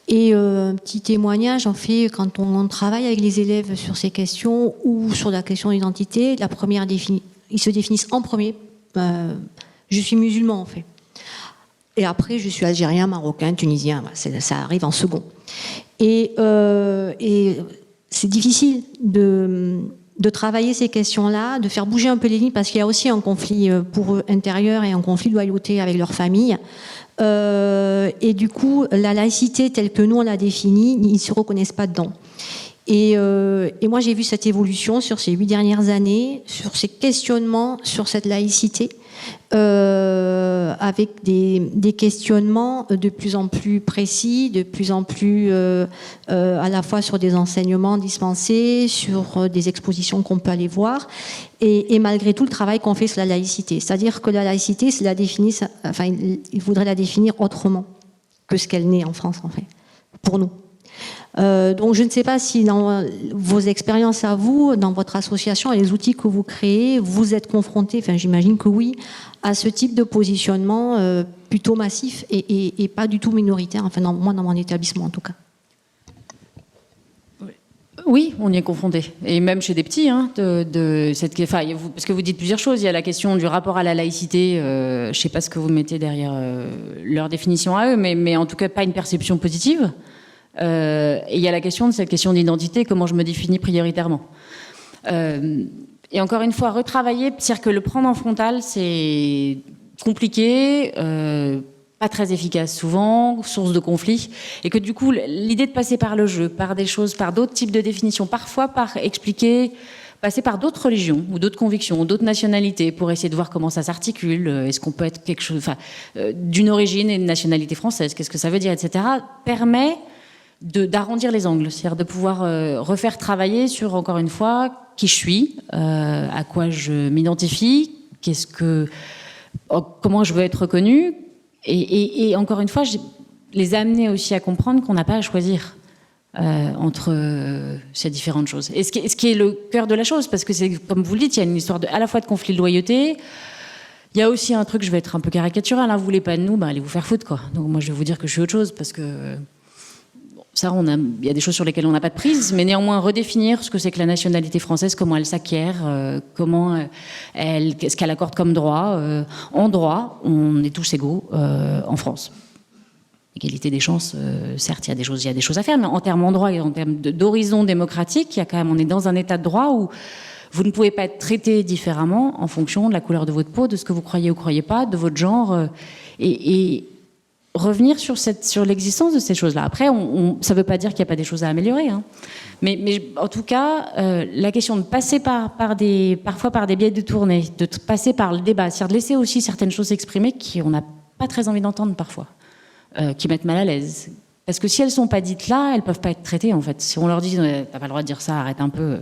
Et un petit témoignage, en fait, quand on travaille avec les élèves sur ces questions ou sur la question d'identité, ils se définissent en premier. Je suis musulman, en fait. Et après, je suis algérien, marocain, tunisien. Ça arrive en second. Et c'est difficile de travailler ces questions-là, de faire bouger un peu les lignes, parce qu'il y a aussi un conflit pour eux intérieur et un conflit de loyauté avec leur famille. Et du coup, la laïcité telle que nous on l'a définie, ils ne se reconnaissent pas dedans. Et moi, j'ai vu cette évolution sur ces 8 dernières années, sur ces questionnements sur cette laïcité, avec des questionnements de plus en plus précis, de plus en plus à la fois sur des enseignements dispensés, sur des expositions qu'on peut aller voir, et malgré tout le travail qu'on fait sur la laïcité. C'est-à-dire que la laïcité, il faudrait la définir autrement que ce qu'elle n'est en France, en fait, pour nous. Donc je ne sais pas si dans vos expériences à vous, dans votre association et les outils que vous créez, vous êtes confrontés, enfin j'imagine que oui, à ce type de positionnement plutôt massif et pas du tout minoritaire, enfin moi dans mon établissement en tout cas. Oui, on y est confronté, et même chez des petits, hein, parce que vous dites plusieurs choses. Il y a la question du rapport à la laïcité. Je ne sais pas ce que vous mettez derrière leur définition à eux, mais en tout cas pas une perception positive. Et il y a la question de cette question d'identité, comment je me définis prioritairement. Et encore une fois, retravailler, c'est-à-dire que le prendre en frontal, c'est compliqué, pas très efficace souvent, source de conflit, et que du coup, l'idée de passer par le jeu, par des choses, par d'autres types de définitions, parfois par expliquer, passer par d'autres religions ou d'autres convictions ou d'autres nationalités pour essayer de voir comment ça s'articule, est-ce qu'on peut être quelque chose, d'une origine et une nationalité française, qu'est-ce que ça veut dire, etc., permet d'arrondir les angles, c'est-à-dire de pouvoir refaire travailler sur, encore une fois, qui je suis, à quoi je m'identifie, comment je veux être reconnue, et encore une fois, les amener aussi à comprendre qu'on n'a pas à choisir entre ces différentes choses. Et ce qui est le cœur de la chose, parce que c'est, comme vous le dites, il y a une histoire à la fois de conflit de loyauté. Il y a aussi un truc, je vais être un peu caricatural, hein, vous voulez pas de nous, allez vous faire foutre, quoi. Donc moi, je vais vous dire que je suis autre chose, parce que ça, il y a des choses sur lesquelles on n'a pas de prise, mais néanmoins redéfinir ce que c'est que la nationalité française, comment elle s'acquiert, qu'est-ce qu'elle accorde comme droit. En droit, on est tous égaux en France. Égalité des chances, certes, il y a des choses à faire, mais en termes de droit et en termes d'horizon démocratique, on est dans un état de droit où vous ne pouvez pas être traité différemment en fonction de la couleur de votre peau, de ce que vous croyez ou croyez pas, de votre genre, et revenir sur l'existence de ces choses-là. Après, ça ne veut pas dire qu'il n'y a pas des choses à améliorer, hein. Mais en tout cas, la question de passer parfois par des biais détournés, de passer par le débat, c'est-à-dire de laisser aussi certaines choses s'exprimer qu'on n'a pas très envie d'entendre parfois, qui mettent mal à l'aise. Parce que si elles ne sont pas dites là, elles ne peuvent pas être traitées, en fait. Si on leur dit « t'as pas le droit de dire ça, arrête un peu »,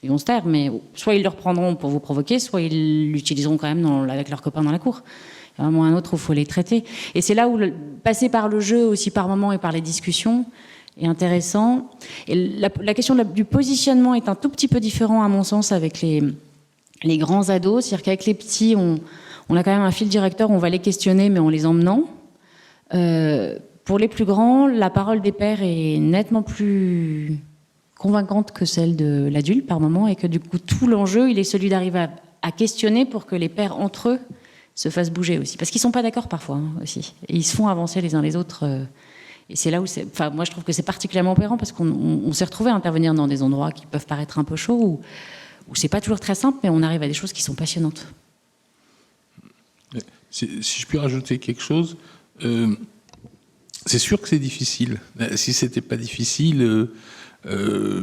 ils vont se taire, mais soit ils le reprendront pour vous provoquer, soit ils l'utiliseront quand même avec leurs copains dans la cour. Il y a vraiment un autre où il faut les traiter. Et c'est là où passer par le jeu aussi par moments et par les discussions est intéressant. Et la question du positionnement est un tout petit peu différent à mon sens avec les grands ados. C'est-à-dire qu'avec les petits, on a quand même un fil directeur, on va les questionner mais en les emmenant. Pour les plus grands, la parole des pères est nettement plus convaincante que celle de l'adulte par moment, et que du coup tout l'enjeu il est celui d'arriver à questionner pour que les pères entre eux se fassent bouger aussi, parce qu'ils sont pas d'accord parfois, hein, aussi, et ils se font avancer les uns les autres, et c'est là où moi je trouve que c'est particulièrement opérant, parce qu'on s'est retrouvé à intervenir dans des endroits qui peuvent paraître un peu chauds, où c'est pas toujours très simple, mais on arrive à des choses qui sont passionnantes. Si je puis rajouter quelque chose, c'est sûr que c'est difficile. Si c'était pas difficile,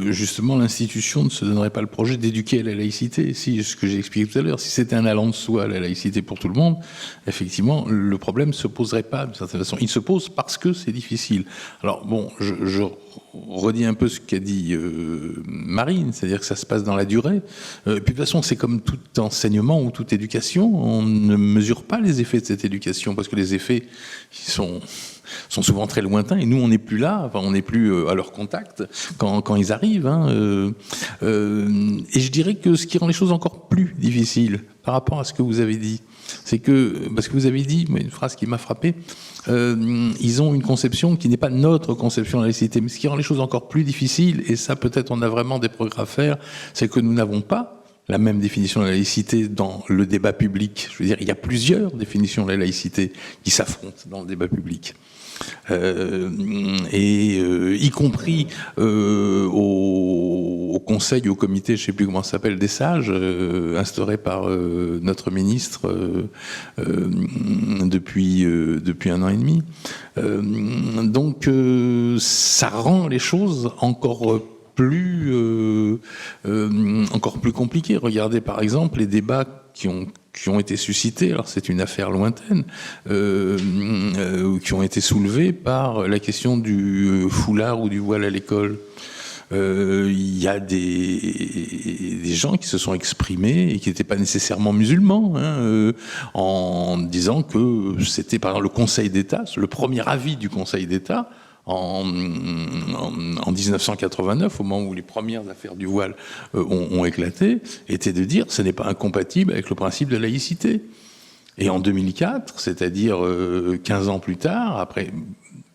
justement, l'institution ne se donnerait pas le projet d'éduquer à la laïcité. Ce que j'ai expliqué tout à l'heure, si c'était un allant de soi, la laïcité pour tout le monde, effectivement, le problème ne se poserait pas d'une certaine façon. Il se pose parce que c'est difficile. Alors bon, je redis un peu ce qu'a dit Marine, c'est-à-dire que ça se passe dans la durée. Puis de toute façon, c'est comme tout enseignement ou toute éducation, on ne mesure pas les effets de cette éducation, parce que les effets sont souvent très lointains, et nous on n'est plus là, enfin, on n'est plus à leur contact quand ils arrivent, hein, et je dirais que ce qui rend les choses encore plus difficiles par rapport à ce que vous avez dit, c'est que, parce que vous avez dit, une phrase qui m'a frappé, ils ont une conception qui n'est pas notre conception de la laïcité, mais ce qui rend les choses encore plus difficiles, et ça peut-être on a vraiment des progrès à faire, c'est que nous n'avons pas la même définition de la laïcité dans le débat public. Je veux dire, il y a plusieurs définitions de la laïcité qui s'affrontent dans le débat public. Y compris au conseil, au comité, je ne sais plus comment ça s'appelle, des sages, instauré par notre ministre depuis 1 an et demi. Donc ça rend les choses encore plus compliquées. Regardez par exemple les débats qui ont été suscités, alors c'est une affaire lointaine, qui ont été soulevés par la question du foulard ou du voile à l'école. Il y a des gens qui se sont exprimés et qui n'étaient pas nécessairement musulmans, hein, en disant que c'était par exemple le Conseil d'État, le premier avis du Conseil d'État, en 1989, au moment où les premières affaires du voile ont éclaté, était de dire que ce n'est pas incompatible avec le principe de laïcité. Et en 2004, c'est-à-dire 15 ans plus tard, après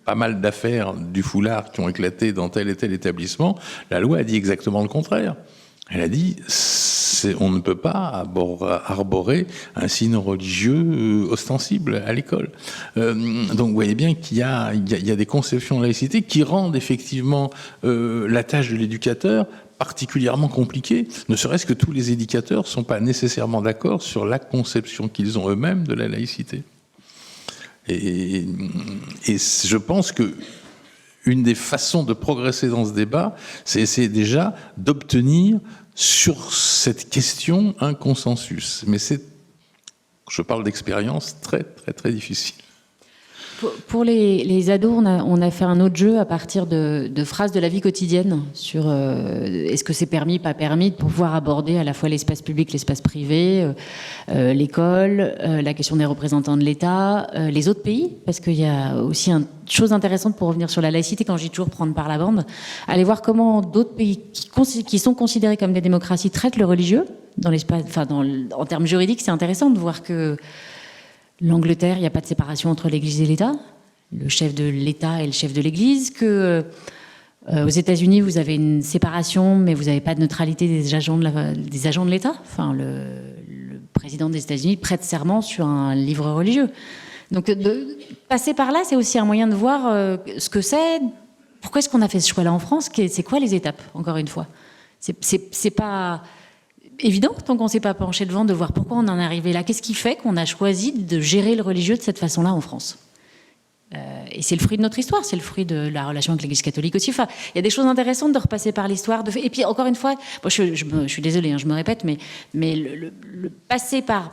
pas mal d'affaires du foulard qui ont éclaté dans tel et tel établissement, la loi a dit exactement le contraire. Elle a dit on ne peut pas arborer un signe religieux ostensible à l'école. Donc vous voyez bien qu'il y a des conceptions de laïcité qui rendent effectivement la tâche de l'éducateur particulièrement compliquée, ne serait-ce que tous les éducateurs ne sont pas nécessairement d'accord sur la conception qu'ils ont eux-mêmes de la laïcité. Et je pense que une des façons de progresser dans ce débat, c'est essayer déjà d'obtenir sur cette question un consensus. Mais je parle d'expérience très, très, très difficile. Pour les ados, on a fait un autre jeu à partir de phrases de la vie quotidienne sur est-ce que c'est permis, pas permis, pour pouvoir aborder à la fois l'espace public, l'espace privé, l'école, la question des représentants de l'État, les autres pays, parce qu'il y a aussi une chose intéressante pour revenir sur la laïcité, quand je dis toujours prendre par la bande, aller voir comment d'autres pays qui sont considérés comme des démocraties traitent le religieux dans l'espace, enfin en termes juridiques, c'est intéressant de voir que l'Angleterre, il n'y a pas de séparation entre l'Église et l'État, le chef de l'État et le chef de l'Église, que aux États-Unis, vous avez une séparation, mais vous n'avez pas de neutralité des agents de l'État. Enfin, le président des États-Unis prête serment sur un livre religieux. Donc, de passer par là, c'est aussi un moyen de voir ce que c'est. Pourquoi est-ce qu'on a fait ce choix-là en France? C'est quoi les étapes, encore une fois? C'est pas évident, tant qu'on ne s'est pas penché devant, de voir pourquoi on en est arrivé là. Qu'est-ce qui fait qu'on a choisi de gérer le religieux de cette façon-là en France? Et c'est le fruit de notre histoire, c'est le fruit de la relation avec l'Église catholique aussi. Enfin, il y a des choses intéressantes de repasser par l'histoire. Et puis, encore une fois, moi, je suis désolée, je me répète, mais le passer par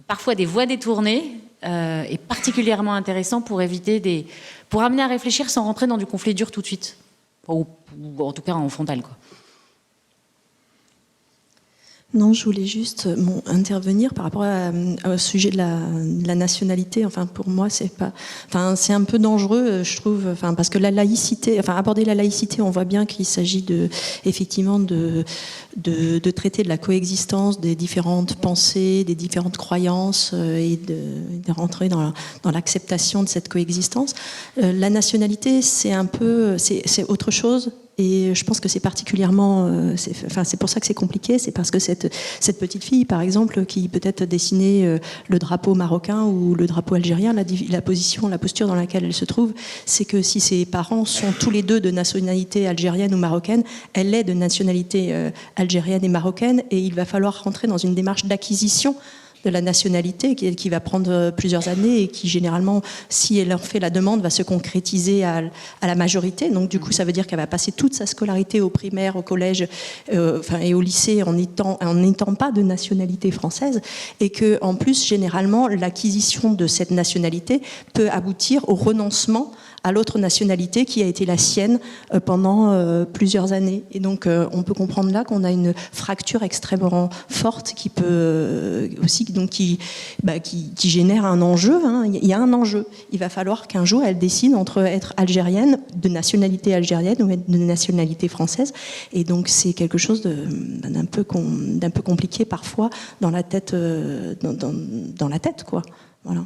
parfois des voies détournées est particulièrement intéressant pour pour amener à réfléchir sans rentrer dans du conflit dur tout de suite. Ou en tout cas en frontal, quoi. Non, je voulais juste intervenir par rapport au sujet de la nationalité. Enfin, pour moi, c'est un peu dangereux, je trouve. Enfin, parce que la laïcité, aborder la laïcité, on voit bien qu'il s'agit effectivement de traiter de la coexistence des différentes pensées, des différentes croyances et de rentrer dans l'acceptation de cette coexistence. La nationalité, c'est autre chose. Et je pense que c'est particulièrement, c'est pour ça que c'est compliqué, c'est parce que cette petite fille, par exemple, qui peut-être dessinait le drapeau marocain ou le drapeau algérien, la posture dans laquelle elle se trouve, c'est que si ses parents sont tous les deux de nationalité algérienne ou marocaine, elle est de nationalité algérienne et marocaine, et il va falloir rentrer dans une démarche d'acquisition de la nationalité qui va prendre plusieurs années et qui généralement, si elle en fait la demande, va se concrétiser à la majorité. Donc du coup, ça veut dire qu'elle va passer toute sa scolarité au primaire, au collège et au lycée en n'étant pas de nationalité française, et que en plus, généralement, l'acquisition de cette nationalité peut aboutir au renoncement à l'autre nationalité qui a été la sienne pendant plusieurs années. Et donc, on peut comprendre là qu'on a une fracture extrêmement forte qui peut aussi, donc qui génère un enjeu. Il y a un enjeu. Il va falloir qu'un jour, elle décide entre être algérienne, de nationalité algérienne, ou de nationalité française. Et donc, c'est quelque chose d'un peu compliqué parfois dans la tête, dans la tête, quoi. Voilà.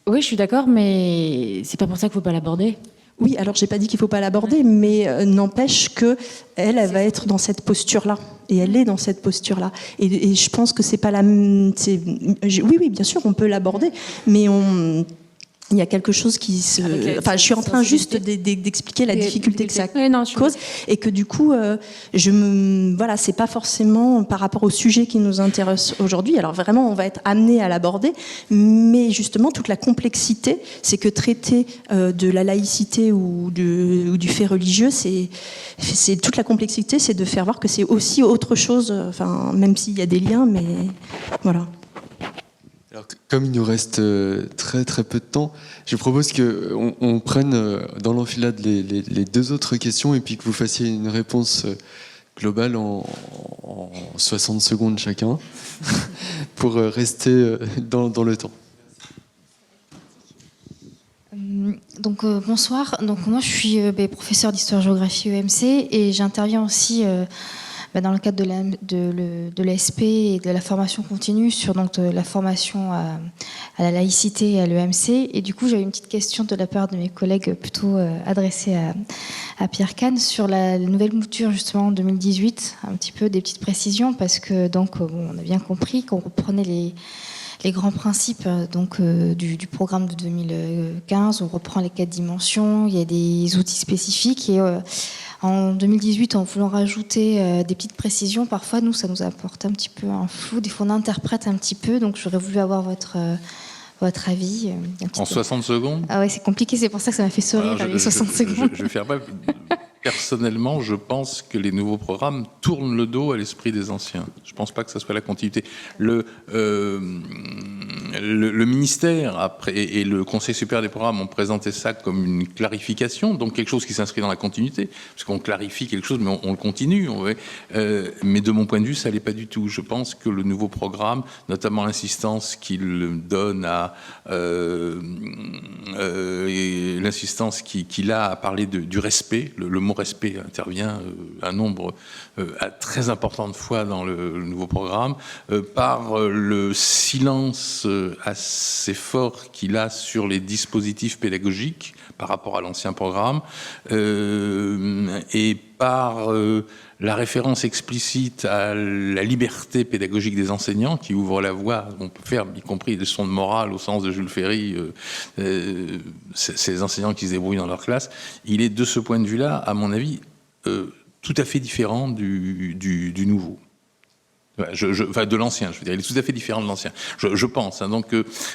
Oui, je suis d'accord, mais c'est pas pour ça qu'il faut pas l'aborder. Oui, alors j'ai pas dit qu'il faut pas l'aborder, mais n'empêche que elle va être dans cette posture-là, et elle est dans cette posture-là. Et je pense que c'est pas la. Oui, bien sûr, on peut l'aborder, mais il y a quelque chose qui se. Enfin, je suis en train juste d'expliquer la difficulté que ça cause, et que du coup, voilà, c'est pas forcément par rapport au sujet qui nous intéresse aujourd'hui. Alors vraiment, on va être amené à l'aborder, mais justement, toute la complexité, c'est que traiter de la laïcité ou du fait religieux, c'est toute la complexité, c'est de faire voir que c'est aussi autre chose. Enfin, même s'il y a des liens, mais voilà. Alors, comme il nous reste très très peu de temps, je propose qu'on prenne dans l'enfilade les deux autres questions et puis que vous fassiez une réponse globale en 60 secondes chacun pour rester dans le temps. Donc bonsoir. Donc moi je suis professeur d'histoire-géographie EMC et j'interviens aussi dans le cadre de l'ESP et de la formation continue sur la formation à la laïcité et à l'EMC. Et du coup, j'avais une petite question de la part de mes collègues plutôt adressée à Pierre Kahn sur la nouvelle mouture justement en 2018. Un petit peu des petites précisions parce que on a bien compris qu'on reprenait les grands principes du programme de 2015. On reprend les 4 dimensions, il y a des outils spécifiques et en 2018, en voulant rajouter des petites précisions, parfois, nous, ça nous apporte un petit peu un flou. Des fois, on interprète un petit peu. Donc, j'aurais voulu avoir votre avis. En 60 secondes ? Ah ouais, c'est compliqué. C'est pour ça que ça m'a fait sourire, les 60 secondes. Je vais faire bref. Personnellement, je pense que les nouveaux programmes tournent le dos à l'esprit des anciens. Je ne pense pas que ça soit la continuité. le ministère et le Conseil supérieur des programmes ont présenté ça comme une clarification, donc quelque chose qui s'inscrit dans la continuité, parce qu'on clarifie quelque chose, mais on le continue. Mais de mon point de vue, ça l'est pas du tout. Je pense que le nouveau programme, notamment l'insistance qu'il donne l'insistance qu'il a à parler du respect, le mot respect intervient un nombre très important de fois dans le nouveau programme, par le silence assez fort qu'il a sur les dispositifs pédagogiques par rapport à l'ancien programme, et par la référence explicite à la liberté pédagogique des enseignants qui ouvre la voie. On peut faire, y compris des leçons de morale au sens de Jules Ferry, ces enseignants qui se débrouillent dans leur classe. Il est de ce point de vue-là, à mon avis, tout à fait différent du nouveau. Enfin, de l'ancien, je veux dire, il est tout à fait différent de l'ancien, je pense. Hein, donc,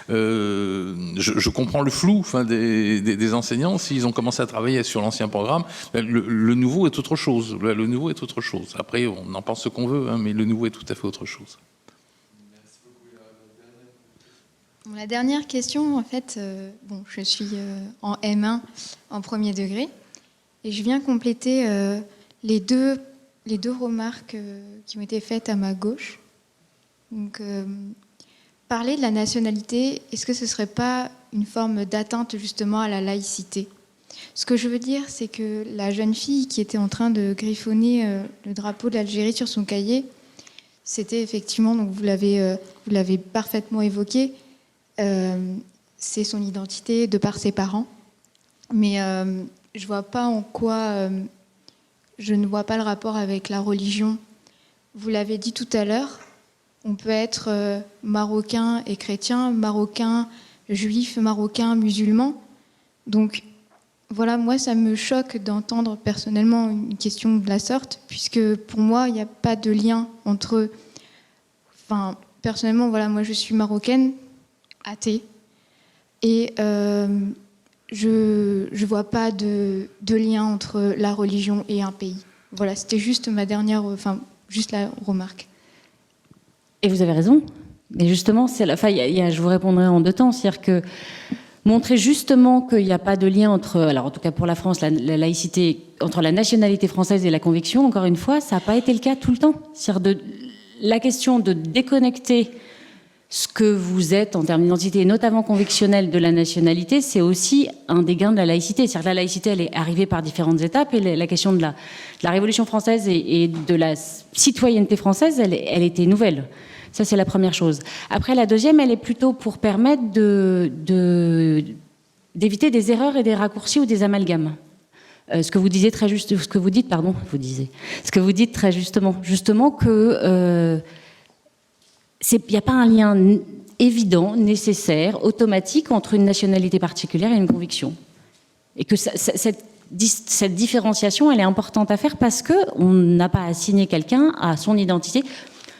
je comprends le flou des enseignants s'ils ont commencé à travailler sur l'ancien programme. Le nouveau est autre chose. Le nouveau est autre chose. Après, on en pense ce qu'on veut, hein, mais le nouveau est tout à fait autre chose. La dernière question, en fait, je suis en M1, en premier degré, et je viens compléter les deux remarques qui ont été faites à ma gauche. Donc, parler de la nationalité, est-ce que ce ne serait pas une forme d'atteinte justement à la laïcité? Ce que je veux dire, c'est que la jeune fille qui était en train de griffonner le drapeau de l'Algérie sur son cahier, c'était effectivement, donc vous l'avez parfaitement évoqué, c'est son identité de par ses parents. Mais je vois pas en quoi... je ne vois pas le rapport avec la religion. Vous l'avez dit tout à l'heure, on peut être marocain et chrétien, marocain, juif, marocain, musulman. Donc voilà, moi ça me choque d'entendre personnellement une question de la sorte, puisque pour moi il n'y a pas de lien entre... Enfin, personnellement, voilà, moi je suis marocaine, athée, et je ne vois pas de lien entre la religion et un pays. Voilà, c'était juste ma dernière, juste la remarque. Et vous avez raison. Mais justement, je vous répondrai en deux temps. C'est-à-dire que montrer justement qu'il n'y a pas de lien entre, alors en tout cas pour la France, la laïcité, entre la nationalité française et la conviction, encore une fois, ça n'a pas été le cas tout le temps. C'est-à-dire la question de déconnecter ce que vous êtes en termes d'identité, notamment convictionnelle, de la nationalité, c'est aussi un des gains de la laïcité. C'est-à-dire que la laïcité, elle est arrivée par différentes étapes, et la question de la Révolution française et de la citoyenneté française, elle était nouvelle. Ça, c'est la première chose. Après, la deuxième, elle est plutôt pour permettre d'éviter des erreurs et des raccourcis ou des amalgames. Ce que vous dites très justement que il n'y a pas un lien évident, nécessaire, automatique entre une nationalité particulière et une conviction. Et que cette différenciation, elle est importante à faire parce qu'on n'a pas assigné quelqu'un à son identité.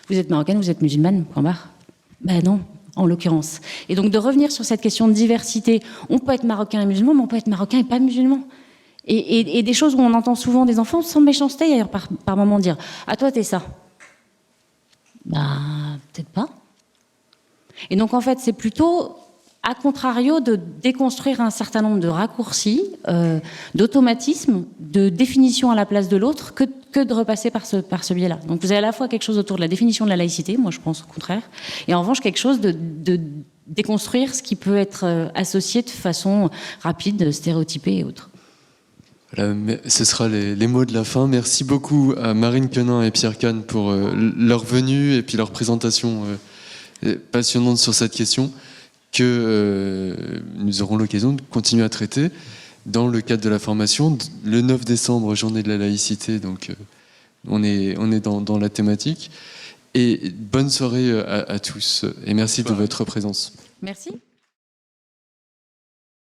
Vous êtes marocaine, vous êtes musulmane, point barre. Ben non, en l'occurrence. Et donc de revenir sur cette question de diversité, on peut être marocain et musulman, mais on peut être marocain et pas musulman. Et des choses où on entend souvent des enfants, sans méchanceté d'ailleurs, par moment dire « Ah, toi, t'es ça ». Bah, peut-être pas. Et donc, en fait, c'est plutôt, à contrario, de déconstruire un certain nombre de raccourcis, d'automatismes, de définition à la place de l'autre, que de repasser par ce biais-là. Donc, vous avez à la fois quelque chose autour de la définition de la laïcité, moi je pense au contraire, et en revanche, quelque chose de déconstruire ce qui peut être associé de façon rapide, stéréotypée et autre. Voilà, ce sera les mots de la fin. Merci beaucoup à Marine Quenin et Pierre Kahn pour leur venue et puis leur présentation passionnante sur cette question que nous aurons l'occasion de continuer à traiter dans le cadre de la formation. Le 9 décembre, journée de la laïcité, donc on est dans la thématique. Et bonne soirée à tous et merci de votre présence. Merci.